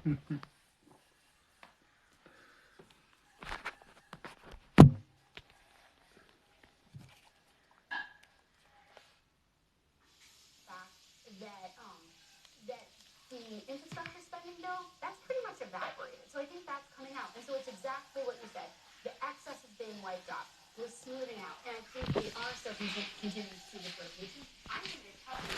That the infrastructure spending bill, that's pretty much evaporated. So I think that's coming out. And so it's exactly what you said. The excess is being wiped off. We're smoothing out. And I think we are still continuing to see this rotation. I'm going to tell you,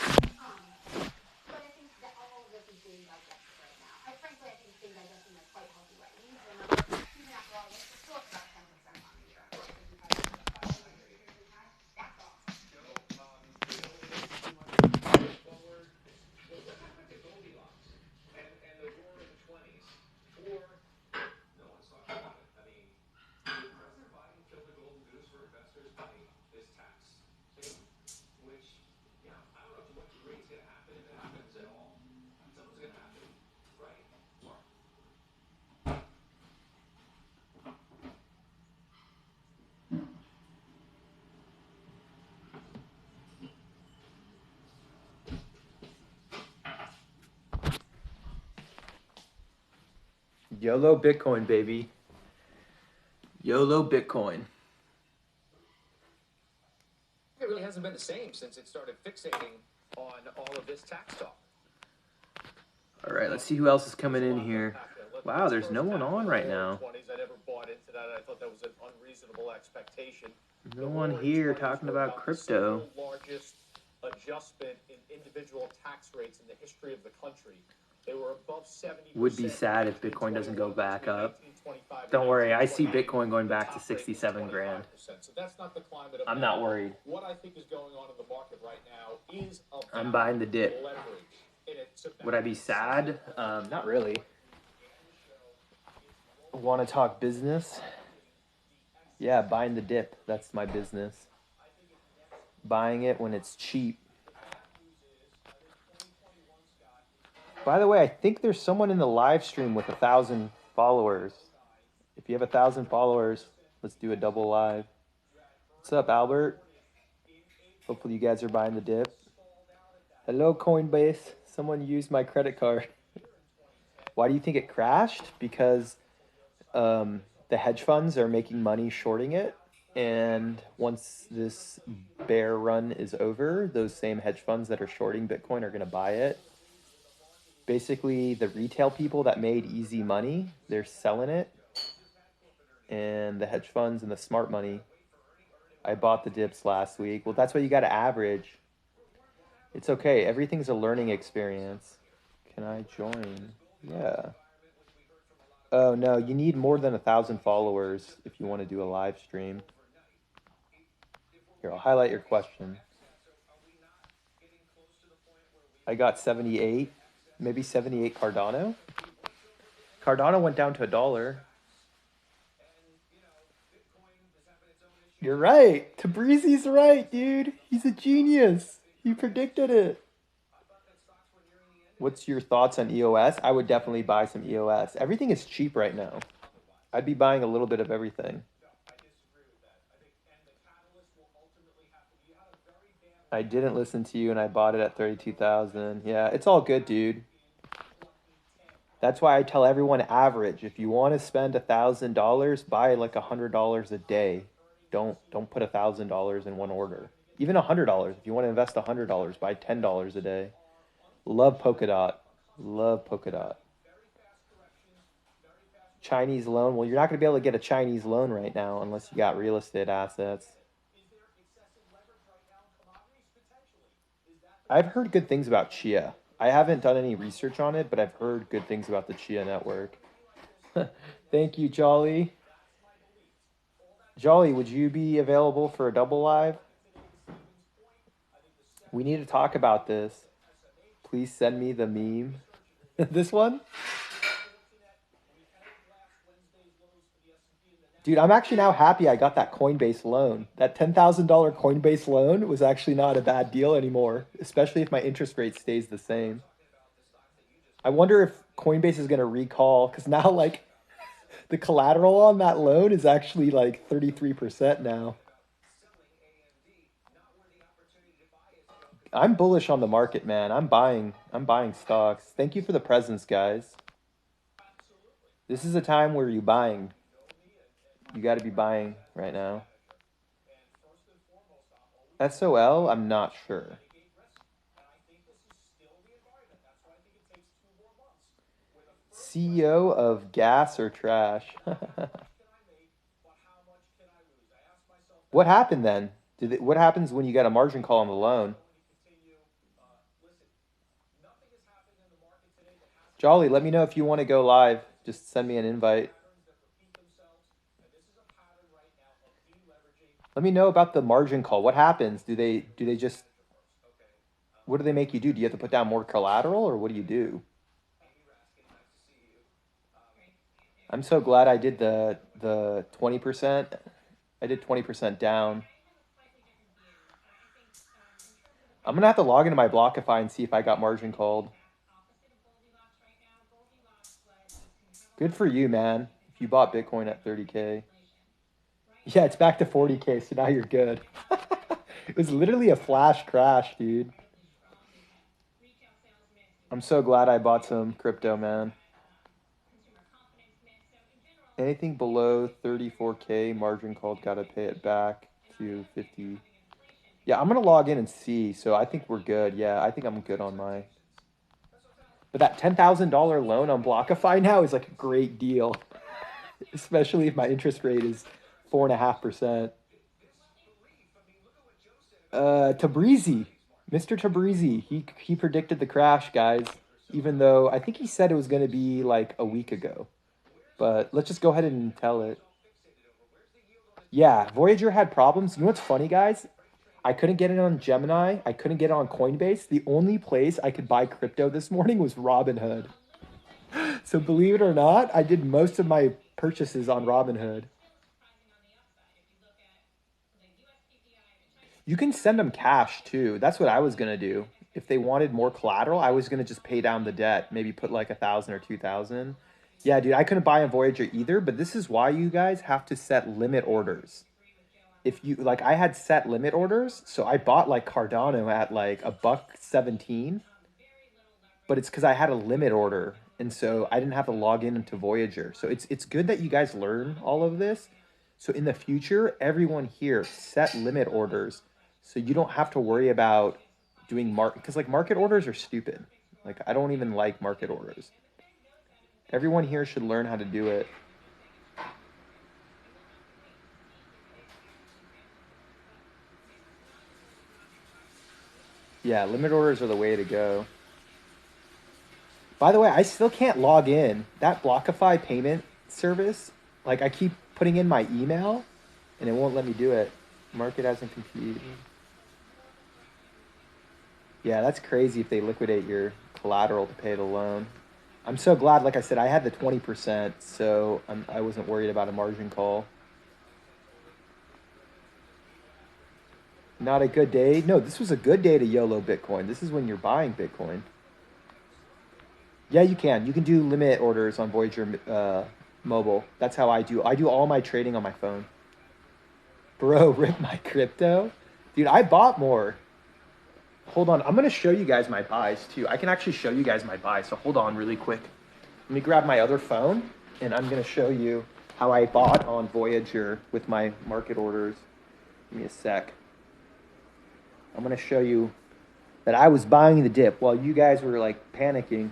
but I think that all of this is being digested right now. Frankly, I think it's being digested in a quite healthy way. You need to remember, even after all this, it's still about 10% on the year. That's all. YOLO Bitcoin, baby. YOLO Bitcoin. It really hasn't been the same since it started fixating on all of this tax talk. All right, let's see who else is coming in here. Wow, there's no one on right now. I never bought into that. I thought that was an unreasonable expectation. No one here talking about crypto. The largest adjustment in individual tax rates in the history of the country. They were above 70%. Would be sad if Bitcoin doesn't go back up. Don't worry, I see Bitcoin going back to 67 grand. So that's not the climate of I'm not worried. What I think is going on in the market right now is I'm buying the dip. Would I be sad? Not really. Want to talk business? Yeah, buying the dip. That's my business. Buying it when it's cheap. By the way, I think there's someone in the live stream with 1,000 followers. If you have 1,000 followers, let's do a double live. What's up, Albert? Hopefully you guys are buying the dip. Hello, Coinbase. Someone used my credit card. Why do you think it crashed? Because the hedge funds are making money shorting it. And once this bear run is over, those same hedge funds that are shorting Bitcoin are going to buy it. Basically, the retail people that made easy money, they're selling it. And the hedge funds and the smart money, I bought the dips last week. Well, that's why you got to average. It's okay. Everything's a learning experience. Can I join? Yeah. Oh, no. You need more than 1,000 followers if you want to do a live stream. Here, I'll highlight your question. I got 78. Maybe 78 Cardano. Cardano went down to $1. You're right. Tabrizi's right, dude. He's a genius. He predicted it. What's your thoughts on EOS? I would definitely buy some EOS. Everything is cheap right now. I'd be buying a little bit of everything. I didn't listen to you and I bought it at 32,000. Yeah, it's all good, dude. That's why I tell everyone average. If you want to spend $1,000, buy like $100 a day. Don't put $1,000 in one order. Even $100. If you want to invest $100, buy $10 a day. Love Polkadot. Love Polkadot. Chinese loan. Well, you're not going to be able to get a Chinese loan right now unless you got real estate assets. I've heard good things about Chia. I haven't done any research on it, but I've heard good things about the Chia network. Thank you, Jolly. Jolly, would you be available for a double live? We need to talk about this. Please send me the meme. This one? Dude, I'm actually now happy I got that Coinbase loan. That $10,000 Coinbase loan was actually not a bad deal anymore, especially if my interest rate stays the same. I wonder if Coinbase is going to recall, because now, like, the collateral on that loan is actually, like, 33% now. I'm bullish on the market, man. I'm buying stocks. Thank you for the presents, guys. This is a time where you're buying. You got to be buying right now. SOL, I'm not sure. CEO of gas or trash. What happened then? What happens when you got a margin call on the loan? Jolly, let me know if you want to go live. Just send me an invite. Let me know about the margin call. What happens? Do they just what do they make you do? Do you have to put down more collateral or what do you do? I'm so glad I did the 20%. I did 20% down. I'm gonna have to log into my Blockify and see if I got margin called. Good for you, man. If you bought Bitcoin at 30K. Yeah, it's back to 40K, so now you're good. It was literally a flash crash, dude. I'm so glad I bought some crypto, man. Anything below 34K margin called, gotta pay it back to 50. Yeah, I'm gonna log in and see. So I think we're good. Yeah, I think I'm good on my. But that $10,000 loan on Blockify now is like a great deal, especially if my interest rate is 4.5%. Tabrizi, Mr. Tabrizi, he predicted the crash, guys. Even though I think he said it was going to be like a week ago, but let's just go ahead and tell it. Yeah, Voyager had problems. You know what's funny, guys? I couldn't get it on Gemini. I couldn't get it on Coinbase. The only place I could buy crypto this morning was Robinhood. So believe it or not, I did most of my purchases on Robinhood. You can send them cash too. That's what I was gonna do. If they wanted more collateral, I was gonna just pay down the debt. Maybe put like 1,000 or 2,000. Yeah, dude, I couldn't buy on Voyager either. But this is why you guys have to set limit orders. If you like, I had set limit orders, so I bought like Cardano at like $1.17. But it's because I had a limit order, and so I didn't have to log in into Voyager. So it's good that you guys learn all of this. So in the future, everyone here set limit orders, so you don't have to worry about doing because like market orders are stupid. Like I don't even like market orders. Everyone here should learn how to do it. Yeah, limit orders are the way to go. By the way, I still can't log in. That Blockify payment service, like I keep putting in my email and it won't let me do it. Market hasn't computed. Yeah, that's crazy if they liquidate your collateral to pay the loan. I'm so glad, like I said, I had the 20%, so I wasn't worried about a margin call. Not a good day. No, this was a good day to YOLO Bitcoin. This is when you're buying Bitcoin. Yeah, you can. You can do limit orders on Voyager mobile. That's how I do. I do all my trading on my phone. Bro, rip my crypto? Dude, I bought more. Hold on. I'm going to show you guys my buys, too. I can actually show you guys my buys, so hold on really quick. Let me grab my other phone, and I'm going to show you how I bought on Voyager with my market orders. Give me a sec. I'm going to show you that I was buying the dip while you guys were, like, panicking.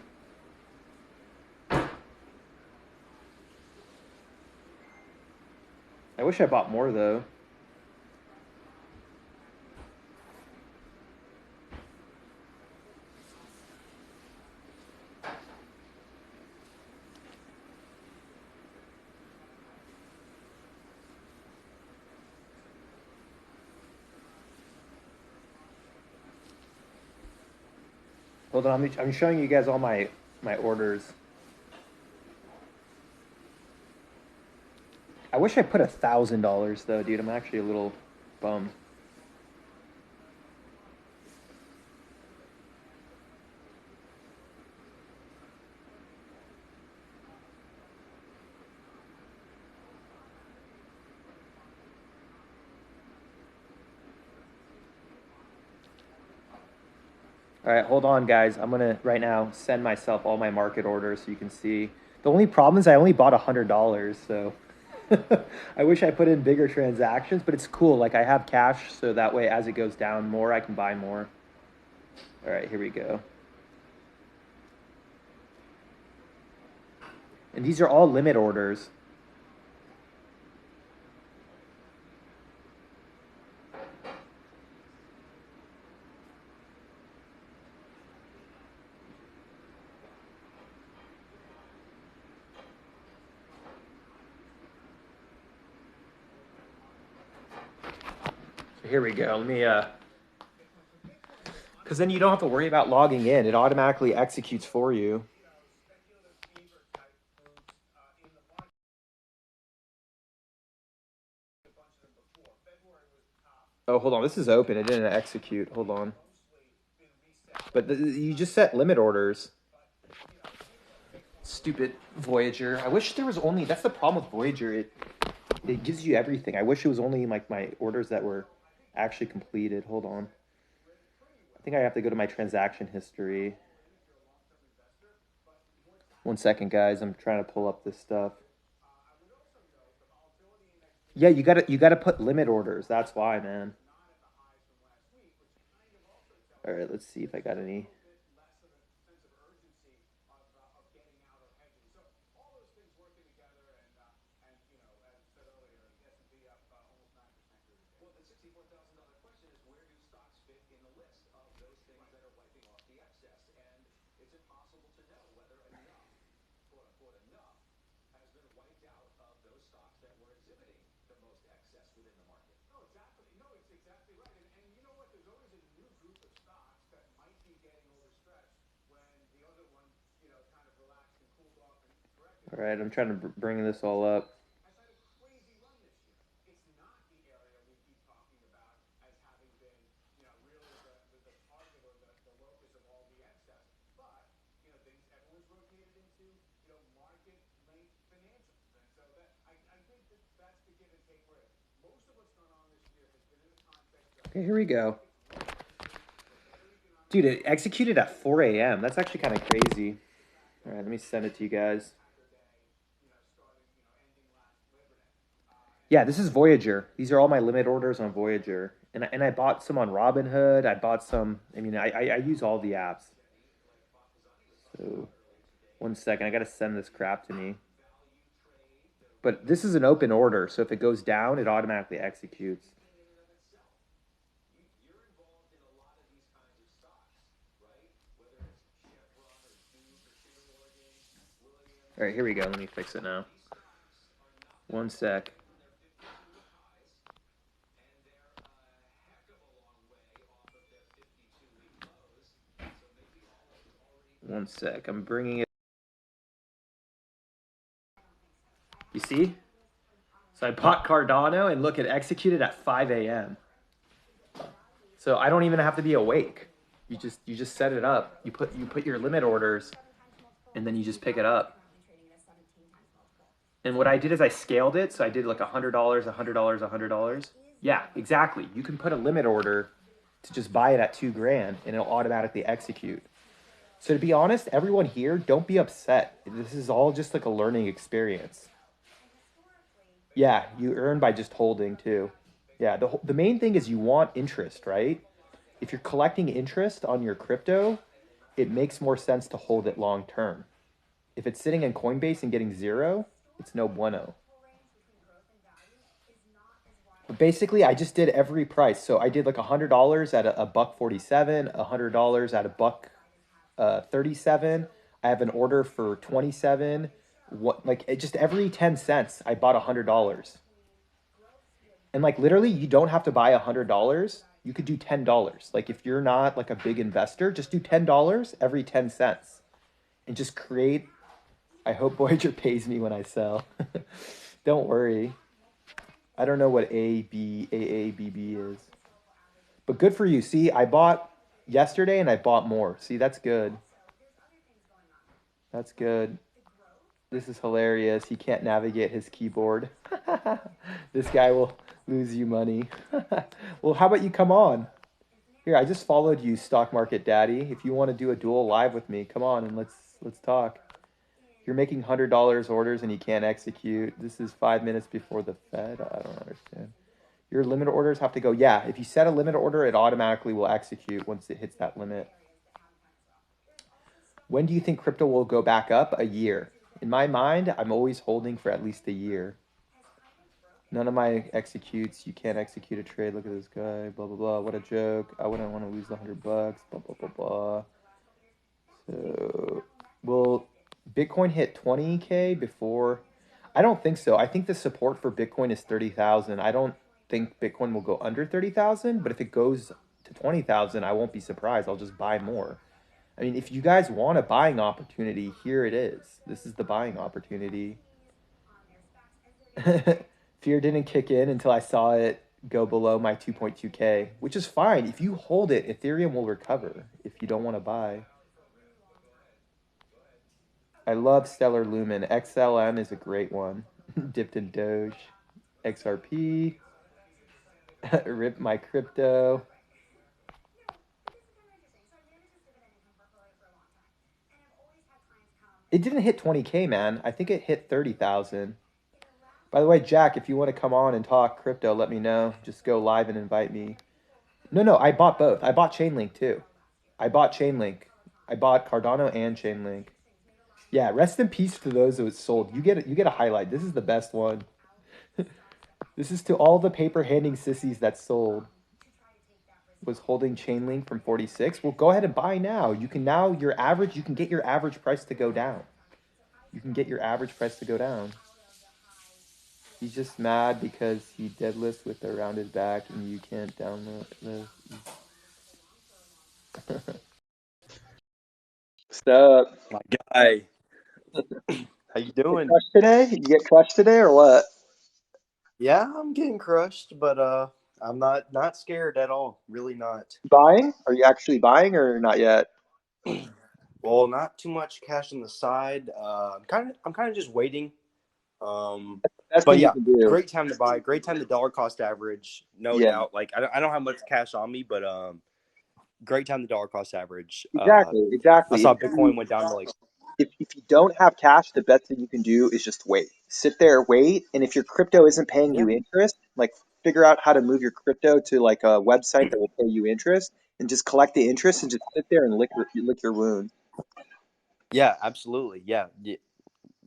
I wish I bought more, though. Hold on, I'm showing you guys all my orders. I wish I put $1,000 though, dude. I'm actually a little bummed. All right, hold on, guys. I'm gonna right now send myself all my market orders so you can see. The only problem is I only bought $100, so I wish I put in bigger transactions, but it's cool. Like I have cash, so that way as it goes down more, I can buy more. All right, here we go. And these are all limit orders. So here we go. Let me because then you don't have to worry about logging in. It automatically executes for you. Oh, hold on. This is open. It didn't execute. Hold on. But you just set limit orders. Stupid Voyager. I wish there was only... That's the problem with Voyager. It gives you everything. I wish it was only like my orders that were actually completed. Hold on. I think I have to go to my transaction history. 1 second, guys. I'm trying to pull up this stuff. Yeah, you gotta put limit orders. That's why, man. All right, let's see if I got any. All right, I'm trying to bring this all up. Okay, here we go. Dude, it executed at 4 a.m. That's actually kind of crazy. All right, let me send it to you guys. Yeah, this is Voyager. These are all my limit orders on Voyager. And I bought some on Robinhood. I bought some... I mean, I use all the apps. So, 1 second. I got to send this crap to me. But this is an open order, so if it goes down, it automatically executes. All right, here we go. Let me fix it now. 1 sec. One sec. I'm bringing it. You see? So I bought Cardano and look, it executed at 5 a.m. So I don't even have to be awake. You just set it up. You put your limit orders, and then you just pick it up. And what I did is I scaled it. So I did like $100, $100, $100. Yeah, exactly. You can put a limit order to just buy it at $2,000, and it'll automatically execute. So to be honest, everyone here, don't be upset. This is all just like a learning experience. Yeah, you earn by just holding too. Yeah, the main thing is you want interest, right? If you're collecting interest on your crypto, it makes more sense to hold it long term. If it's sitting in Coinbase and getting zero, it's no bueno. But basically, I just did every price. So I did like $100 at a buck 47, $100 at a buck 37. I have an order for 27. What like it just every 10 cents I bought $100. And like literally you don't have to buy $100. You could do $10. Like if you're not like a big investor, just do $10 every 10 cents. And just create. I hope Voyager pays me when I sell. Don't worry. I don't know what AABB is. But good for you. See, I bought yesterday and I bought more. See, that's good. That's good. This is hilarious. He can't navigate his keyboard. This guy will lose you money. Well, how about you come on? Here, I just followed you, Stock Market Daddy. If you want to do a duel live with me, come on and let's talk. You're making $100 orders and you can't execute. This is 5 minutes before the Fed. I don't understand. Your limit orders have to go. Yeah, if you set a limit order, it automatically will execute once it hits that limit. When do you think crypto will go back up? A year. In my mind, I'm always holding for at least a year. None of my executes. You can't execute a trade. Look at this guy. Blah, blah, blah. What a joke. I wouldn't want to lose the $100. Blah, blah, blah, blah. So, will Bitcoin hit 20K before? I don't think so. I think the support for Bitcoin is 30,000. I don't think Bitcoin will go under 30,000, but if it goes to 20,000, I won't be surprised. I'll just buy more. I mean, if you guys want a buying opportunity, here it is. This is the buying opportunity. Fear didn't kick in until I saw it go below my 2.2K, which is fine. If you hold it, Ethereum will recover if you don't want to buy. I love Stellar Lumen. XLM is a great one. Dipped in Doge. XRP. Rip my crypto. It didn't hit 20K, man. I think it hit 30,000. By the way, Jack, if you want to come on and talk crypto, let me know. Just go live and invite me. No, I bought both. I bought Chainlink too. I bought Chainlink. I bought Cardano and Chainlink. Yeah, rest in peace to those who sold. You get a highlight. This is the best one. This is to all the paper handing sissies that sold. Was holding Chainlink from 46. Well, go ahead and buy now. You can now you can get your average price to go down. You can get your average price to go down. He's just mad because he deadlifts with the rounded back and you can't download the. What's up? My guy, how you doing? Crushed today? You get crushed today or what? Yeah, I'm getting crushed, but I'm not scared at all. Really not. Buying? Are you actually buying or not yet? Well, not too much cash on the side. I'm kind of just waiting. That's But what you yeah, can do. great time to buy. Great time to dollar cost average, no Yeah, doubt. Like I don't have much cash on me, but great time to dollar cost average. I exactly. saw Bitcoin went down to like If you don't have cash, the best thing you can do is just wait. Sit there, wait, and if your crypto isn't paying yeah you interest, like figure out how to move your crypto to like a website that will pay you interest, and just collect the interest and just sit there and lick your wounds. yeah absolutely yeah.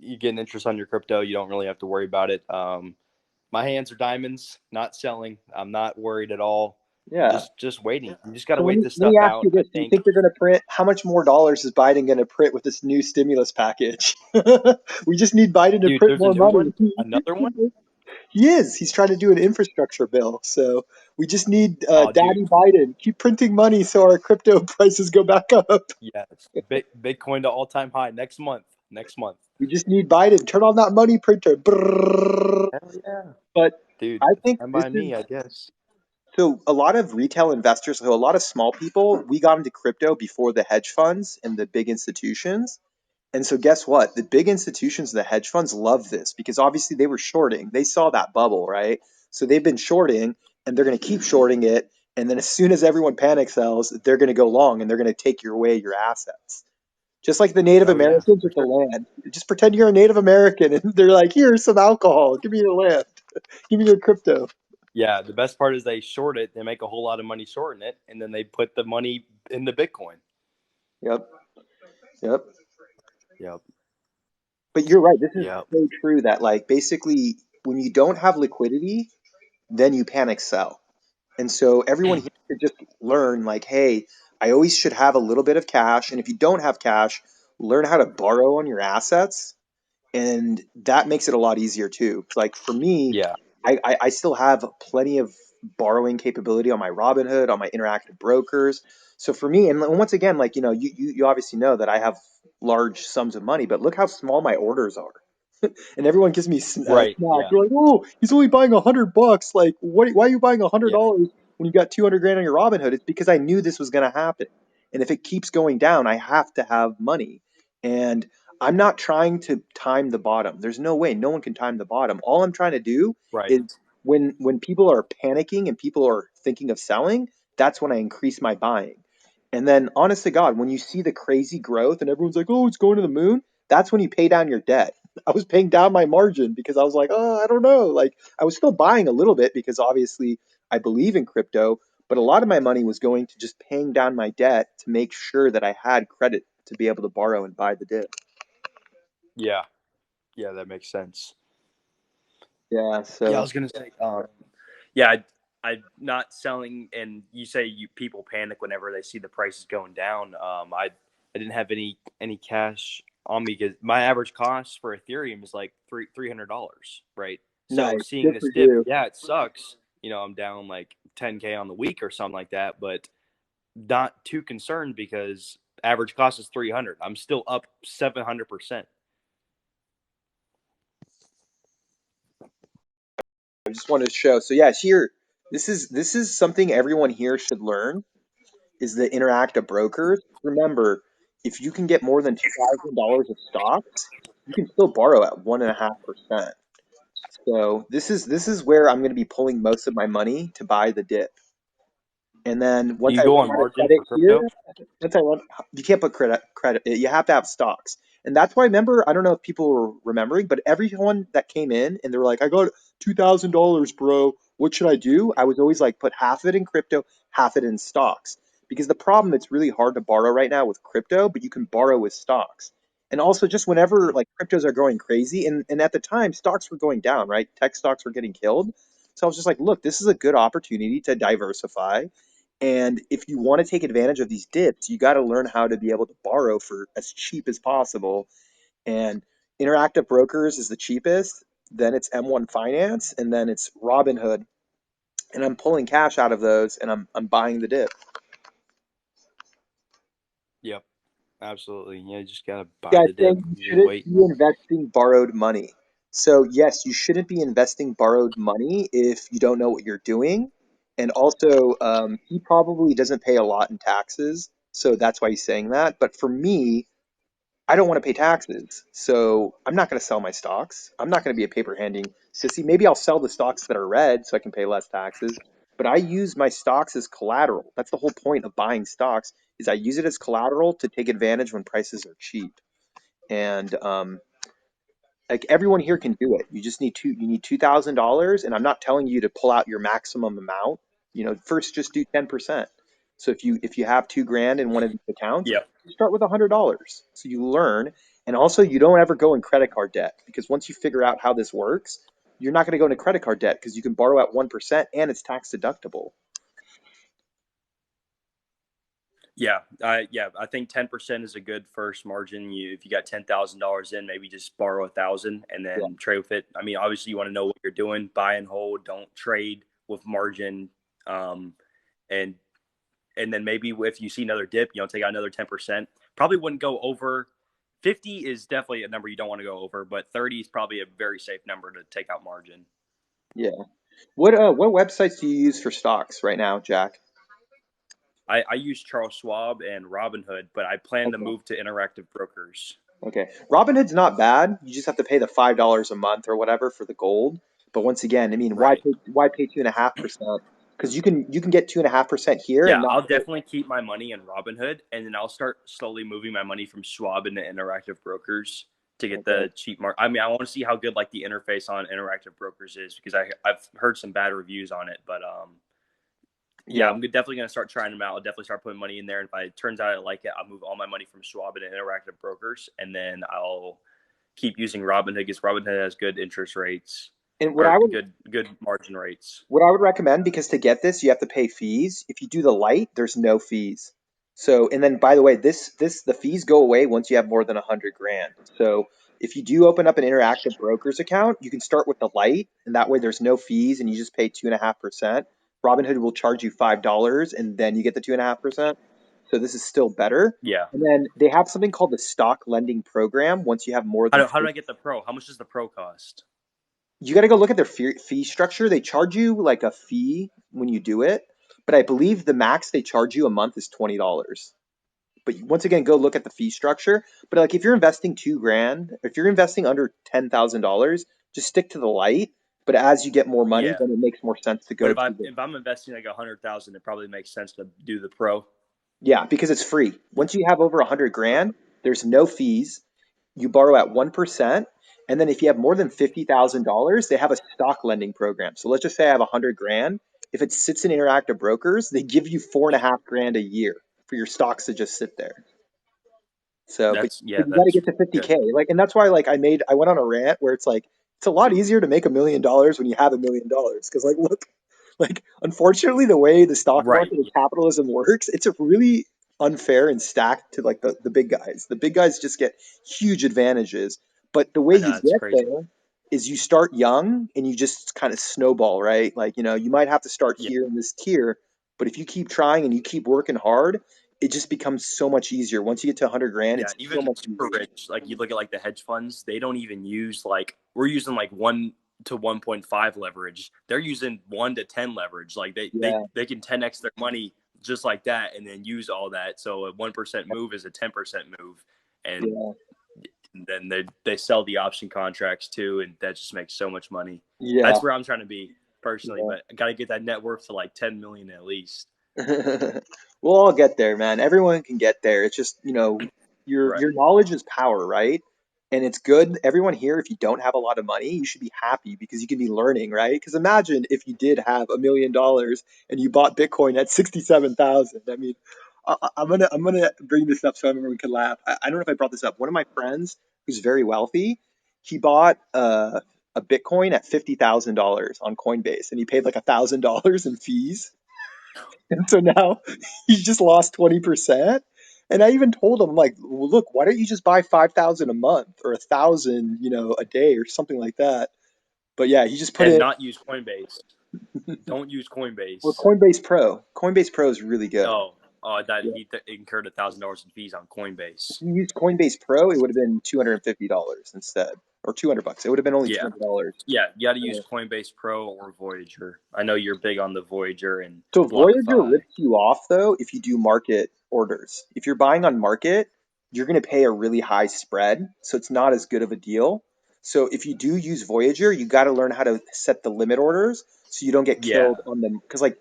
You get an interest on your crypto, you don't really have to worry about it. My hands are diamonds, not selling. I'm not worried at all. Yeah. Just waiting. You just got to So wait this let me stuff ask out. you I this: do you think, think they're going to print? How much more dollars is Biden going to print with this new stimulus package? We just need Biden to dude, print there's a more new money. one, another one. He is. He's trying to do an infrastructure bill. So we just need Oh, dude, Daddy Biden. Keep printing money so our crypto prices go back up. yes, Bitcoin to all time high next month. Next month. We just need Biden. Turn on that money printer. Brrrr. Hell yeah, But dude. I think Fine this by is me, I guess. so a lot of retail investors, so a lot of small people, we got into crypto before the hedge funds and the big institutions. And so guess what? The big institutions and the hedge funds love this because obviously they were shorting. They saw that bubble, right? So they've been shorting and they're going to keep shorting it. And then as soon as everyone panic sells, they're going to go long and they're going to take away your assets. Just like the Native Oh yeah, Americans for with the sure. land. Just pretend you're a Native American and they're like, here's some alcohol. Give me your land. Give me your crypto. Yeah, the best part is they short it. They make a whole lot of money shorting it, and then they put the money in the Bitcoin. Yep. Yep. Yep. But you're right. This is Yep. so true that like basically when you don't have liquidity, then you panic sell. And so everyone here should just learn like, hey, I always should have a little bit of cash. And if you don't have cash, learn how to borrow on your assets. And that makes it a lot easier too. Like for me, Yeah. I still have plenty of borrowing capability on my Robinhood, on my interactive brokers. So for me, and once again, like, you obviously know that I have large sums of money, but look how small my orders are. And everyone gives me snack. Right. Yeah. They're like, "Oh, he's only buying $100. Like, what? Why are you buying Yeah. $100 when you got 200 grand on your Robinhood?" It's because I knew this was going to happen, and if it keeps going down, I have to have money. And I'm not trying to time the bottom. There's no way. No one can time the bottom. All I'm trying to do Right. is when people are panicking and people are thinking of selling, that's when I increase my buying. And then, honest to God, when you see the crazy growth and everyone's like, "Oh, it's going to the moon," that's when you pay down your debt. I was paying down my margin because I was like, oh, I don't know. Like I was still buying a little bit because obviously I believe in crypto, but a lot of my money was going to just paying down my debt to make sure that I had credit to be able to borrow and buy the dip. Yeah, yeah, that makes sense. Yeah, Yeah, I so was gonna say, yeah, I'm not selling, and you say you people panic whenever they see the prices going down. I didn't have any cash on me because my average cost for Ethereum is like $300, right? So nice. seeing Good this for dip, you. yeah, it sucks. I'm down like 10K on the week or something like that, but not too concerned because average cost is 300. I'm still up 700%. I just wanted to show. So yeah, here this is something everyone here should learn is the interactive brokers. Remember, if you can get more than $2,000 of stocks, you can still borrow at 1.5%. So this is where I'm going to be pulling most of my money to buy the dip. And then Do once you I go run on out of margin credit for here, crypto? once I run, you can't put credit. You have to have stocks, and that's why. Remember, I don't know if people were remembering, but everyone that came in and they were like, "I got $2,000, bro. What should I do?" I was always like, put half of it in crypto, half it in stocks, because the problem it's really hard to borrow right now with crypto, but you can borrow with stocks. And also, just whenever like cryptos are going crazy, and at the time stocks were going down, right? Tech stocks were getting killed. So I was just like, look, this is a good opportunity to diversify and if you want to take advantage of these dips, you got to learn how to be able to borrow for as cheap as possible. And Interactive Brokers is the cheapest. Then it's M1 Finance, and then it's Robinhood. And I'm pulling cash out of those, and I'm buying the dip. Yep, absolutely. Yeah, you just gotta buy Guys the dip. saying you You just shouldn't wait. be investing borrowed money. So yes, you shouldn't be investing borrowed money if you don't know what you're doing. And also, he probably doesn't pay a lot in taxes, so that's why he's saying that. But for me, I don't want to pay taxes, so I'm not going to sell my stocks. I'm not going to be a paper handing sissy. Maybe I'll sell the stocks that are red so I can pay less taxes. But I use my stocks as collateral. That's the whole point of buying stocks is I use it as collateral to take advantage when prices are cheap. And like everyone here can do it. You need $2,000, and I'm not telling you to pull out your maximum amount. First just do 10%. So if you have 2 grand in one of these accounts, Yep. you start with $100. So you learn, and also you don't ever go in credit card debt because once you figure out how this works, you're not going to go into credit card debt because you can borrow at 1% and it's tax deductible. Yeah. I think 10% is a good first margin. If you got $10,000 in, maybe just borrow 1,000 and Yeah. then trade with it. I mean, obviously you want to know what you're doing. Buy and hold. Don't trade with margin. Um, and and then maybe if you see another dip, take out another 10%. Probably wouldn't go over. 50 is definitely a number you don't want to go over, but 30 is probably a very safe number to take out margin. Yeah. What websites do you use for stocks right now, Jack? I use Charles Schwab and Robinhood, but I plan to Okay. move to Interactive Brokers. Okay. Robinhood's not bad. You just have to pay the $5 a month or whatever for the gold. But once again, I mean, Right. why pay 2.5%? Because you can get 2.5% here and Yeah, not I'll pay. definitely keep my money in Robinhood, and then I'll start slowly moving my money from Schwab into Interactive Brokers to get Okay. the cheap mark. I mean, I want to see how good like the interface on Interactive Brokers is because I've heard some bad reviews on it, but yeah, Yeah. I'm definitely gonna start trying them out. I'll definitely start putting money in there, and if it turns out I like it, I'll move all my money from Schwab into Interactive Brokers, and then I'll keep using Robinhood because Robinhood has good interest rates And what or I would good margin rates. What I would recommend, because to get this, you have to pay fees. If you do the light, there's no fees. So, and then by the way, the fees go away once you have more than 100 grand. So if you do open up an interactive brokers account, you can start with the light, and that way there's no fees, and you just pay 2.5%. Robinhood will charge you $5, and then you get the 2.5%. So this is still better. Yeah. And then they have something called the stock lending program. Once you have more than How do I get the pro? How much does the pro cost? you got to go look at their fee structure. They charge you like a fee when you do it, but I believe the max they charge you a month is $20. But once again, go look at the fee structure. But like if you're investing 2 grand, if you're investing under $10,000, just stick to the light. But as you get more money, Yeah. then it makes more sense to But go to the if I'm investing like 100,000, it probably makes sense to do the pro. yeah because it's free. Once you have over 100 grand, there's no fees. you borrow at 1%. And then if you have more than $50,000, they have a stock lending program. So let's just say I have 100 grand. If it sits in Interactive Brokers, they give you 4.5 grand a year for your stocks to just sit there. So, but, That's but yeah, you got to that's get to good. 50K. Like, and that's why, like, I went on a rant where it's like, it's a lot easier to make $1 million when you have $1 million. Cause like, look, like, unfortunately, the way the stock Right. market and capitalism works, it's a really unfair and stacked to like the big guys. The big guys just get huge advantages. But the way I you know it's get crazy. there is you start young and you just kind of snowball, right? Like, you might have to start Yeah. here in this tier, but if you keep trying and you keep working hard, it just becomes so much easier. Once you get to 100 grand, Yeah, it's so even much super easier. rich, like you look at like the hedge funds, they don't even use like we're using like 1 to 1.5 leverage. They're using 1 to 10 leverage. Like Yeah, they can 10x their money just like that and then use all that. So a 1% move is a 10% move. And yeah, then they sell the option contracts too, and that just makes so much money. yeah, That's where I'm trying to be personally, yeah. but I gotta get that net worth to like 10 million at least. We'll all get there, man. Everyone can get there. It's just, your Right. knowledge is power, right? And it's good. Everyone here, if you don't have a lot of money, you should be happy because you can be learning, right? Because imagine if you did have $1 million and you bought Bitcoin at 67,000. I mean, I'm gonna bring this up so everyone can laugh. I don't know if I brought this up. One of my friends who's very wealthy, he bought a Bitcoin at $50,000 on Coinbase, and he paid like $1,000 in fees. And so now he's just lost 20%. And I even told him, like, well, look, why don't you just buy 5,000 a month or 1,000, a day or something like that? But yeah, he just put And it. not use Coinbase. Don't use Well, Coinbase. Coinbase Pro. Coinbase Pro is really good. Oh, that Yeah. he incurred $1,000 in fees on If Coinbase. you used Coinbase Pro, it would have been $250 instead, or $200. It would have been only Yeah, $200. yeah. You got to use Uh, Coinbase Pro or Voyager. I know you're big on the Voyager and So Voyager BlockFi. rips you off though if you do market orders. If you're buying on market, you're going to pay a really high spread, so it's not as good of a deal. So if you do use Voyager, you got to learn how to set the limit orders so you don't get Yeah. killed on them. Because like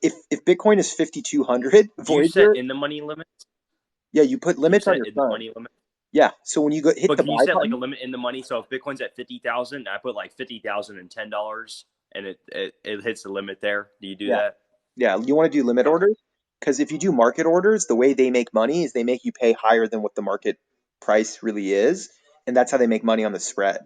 if Bitcoin is 5,200, Do you set Voyager, in the money limit? yeah, you put Do you limits on set your in the phone. money limit? Yeah, so when you go hit But the can you buy set like a button, limit in the money? So if Bitcoin's at 50,000, I put like 50,000 and $10, and it hits the limit there. Do you do yeah, that? yeah, you want to do limit Okay. orders because if you do market orders, the way they make money is they make you pay higher than what the market price really is, and that's how they make money on the spread.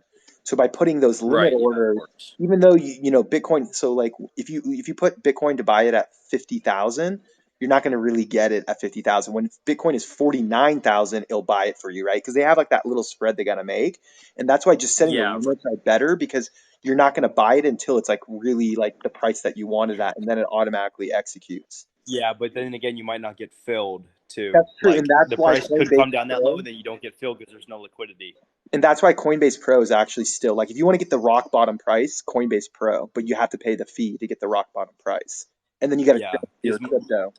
So by putting those limit Right. Yeah. Of orders, course. even though Bitcoin, so like if you put Bitcoin to buy it at 50,000, you're not going to really get it at 50,000. When Bitcoin is 49,000, it'll buy it for you, right? Because they have like that little spread they got to make, and that's why just setting the Yeah. Right. limits are better because you're not going to buy it until it's like really like the price that you wanted at, and then it automatically executes. Yeah, but then again, you might not get filled too. That's true, and Like that's the why price could Coinbase come down that low, Pro, and then you don't get filled because there's no liquidity. and that's why Coinbase Pro is actually still like if you want to get the rock bottom price, Coinbase Pro, but you have to pay the fee to get the rock bottom price, and then you got to Yeah, your because crypto.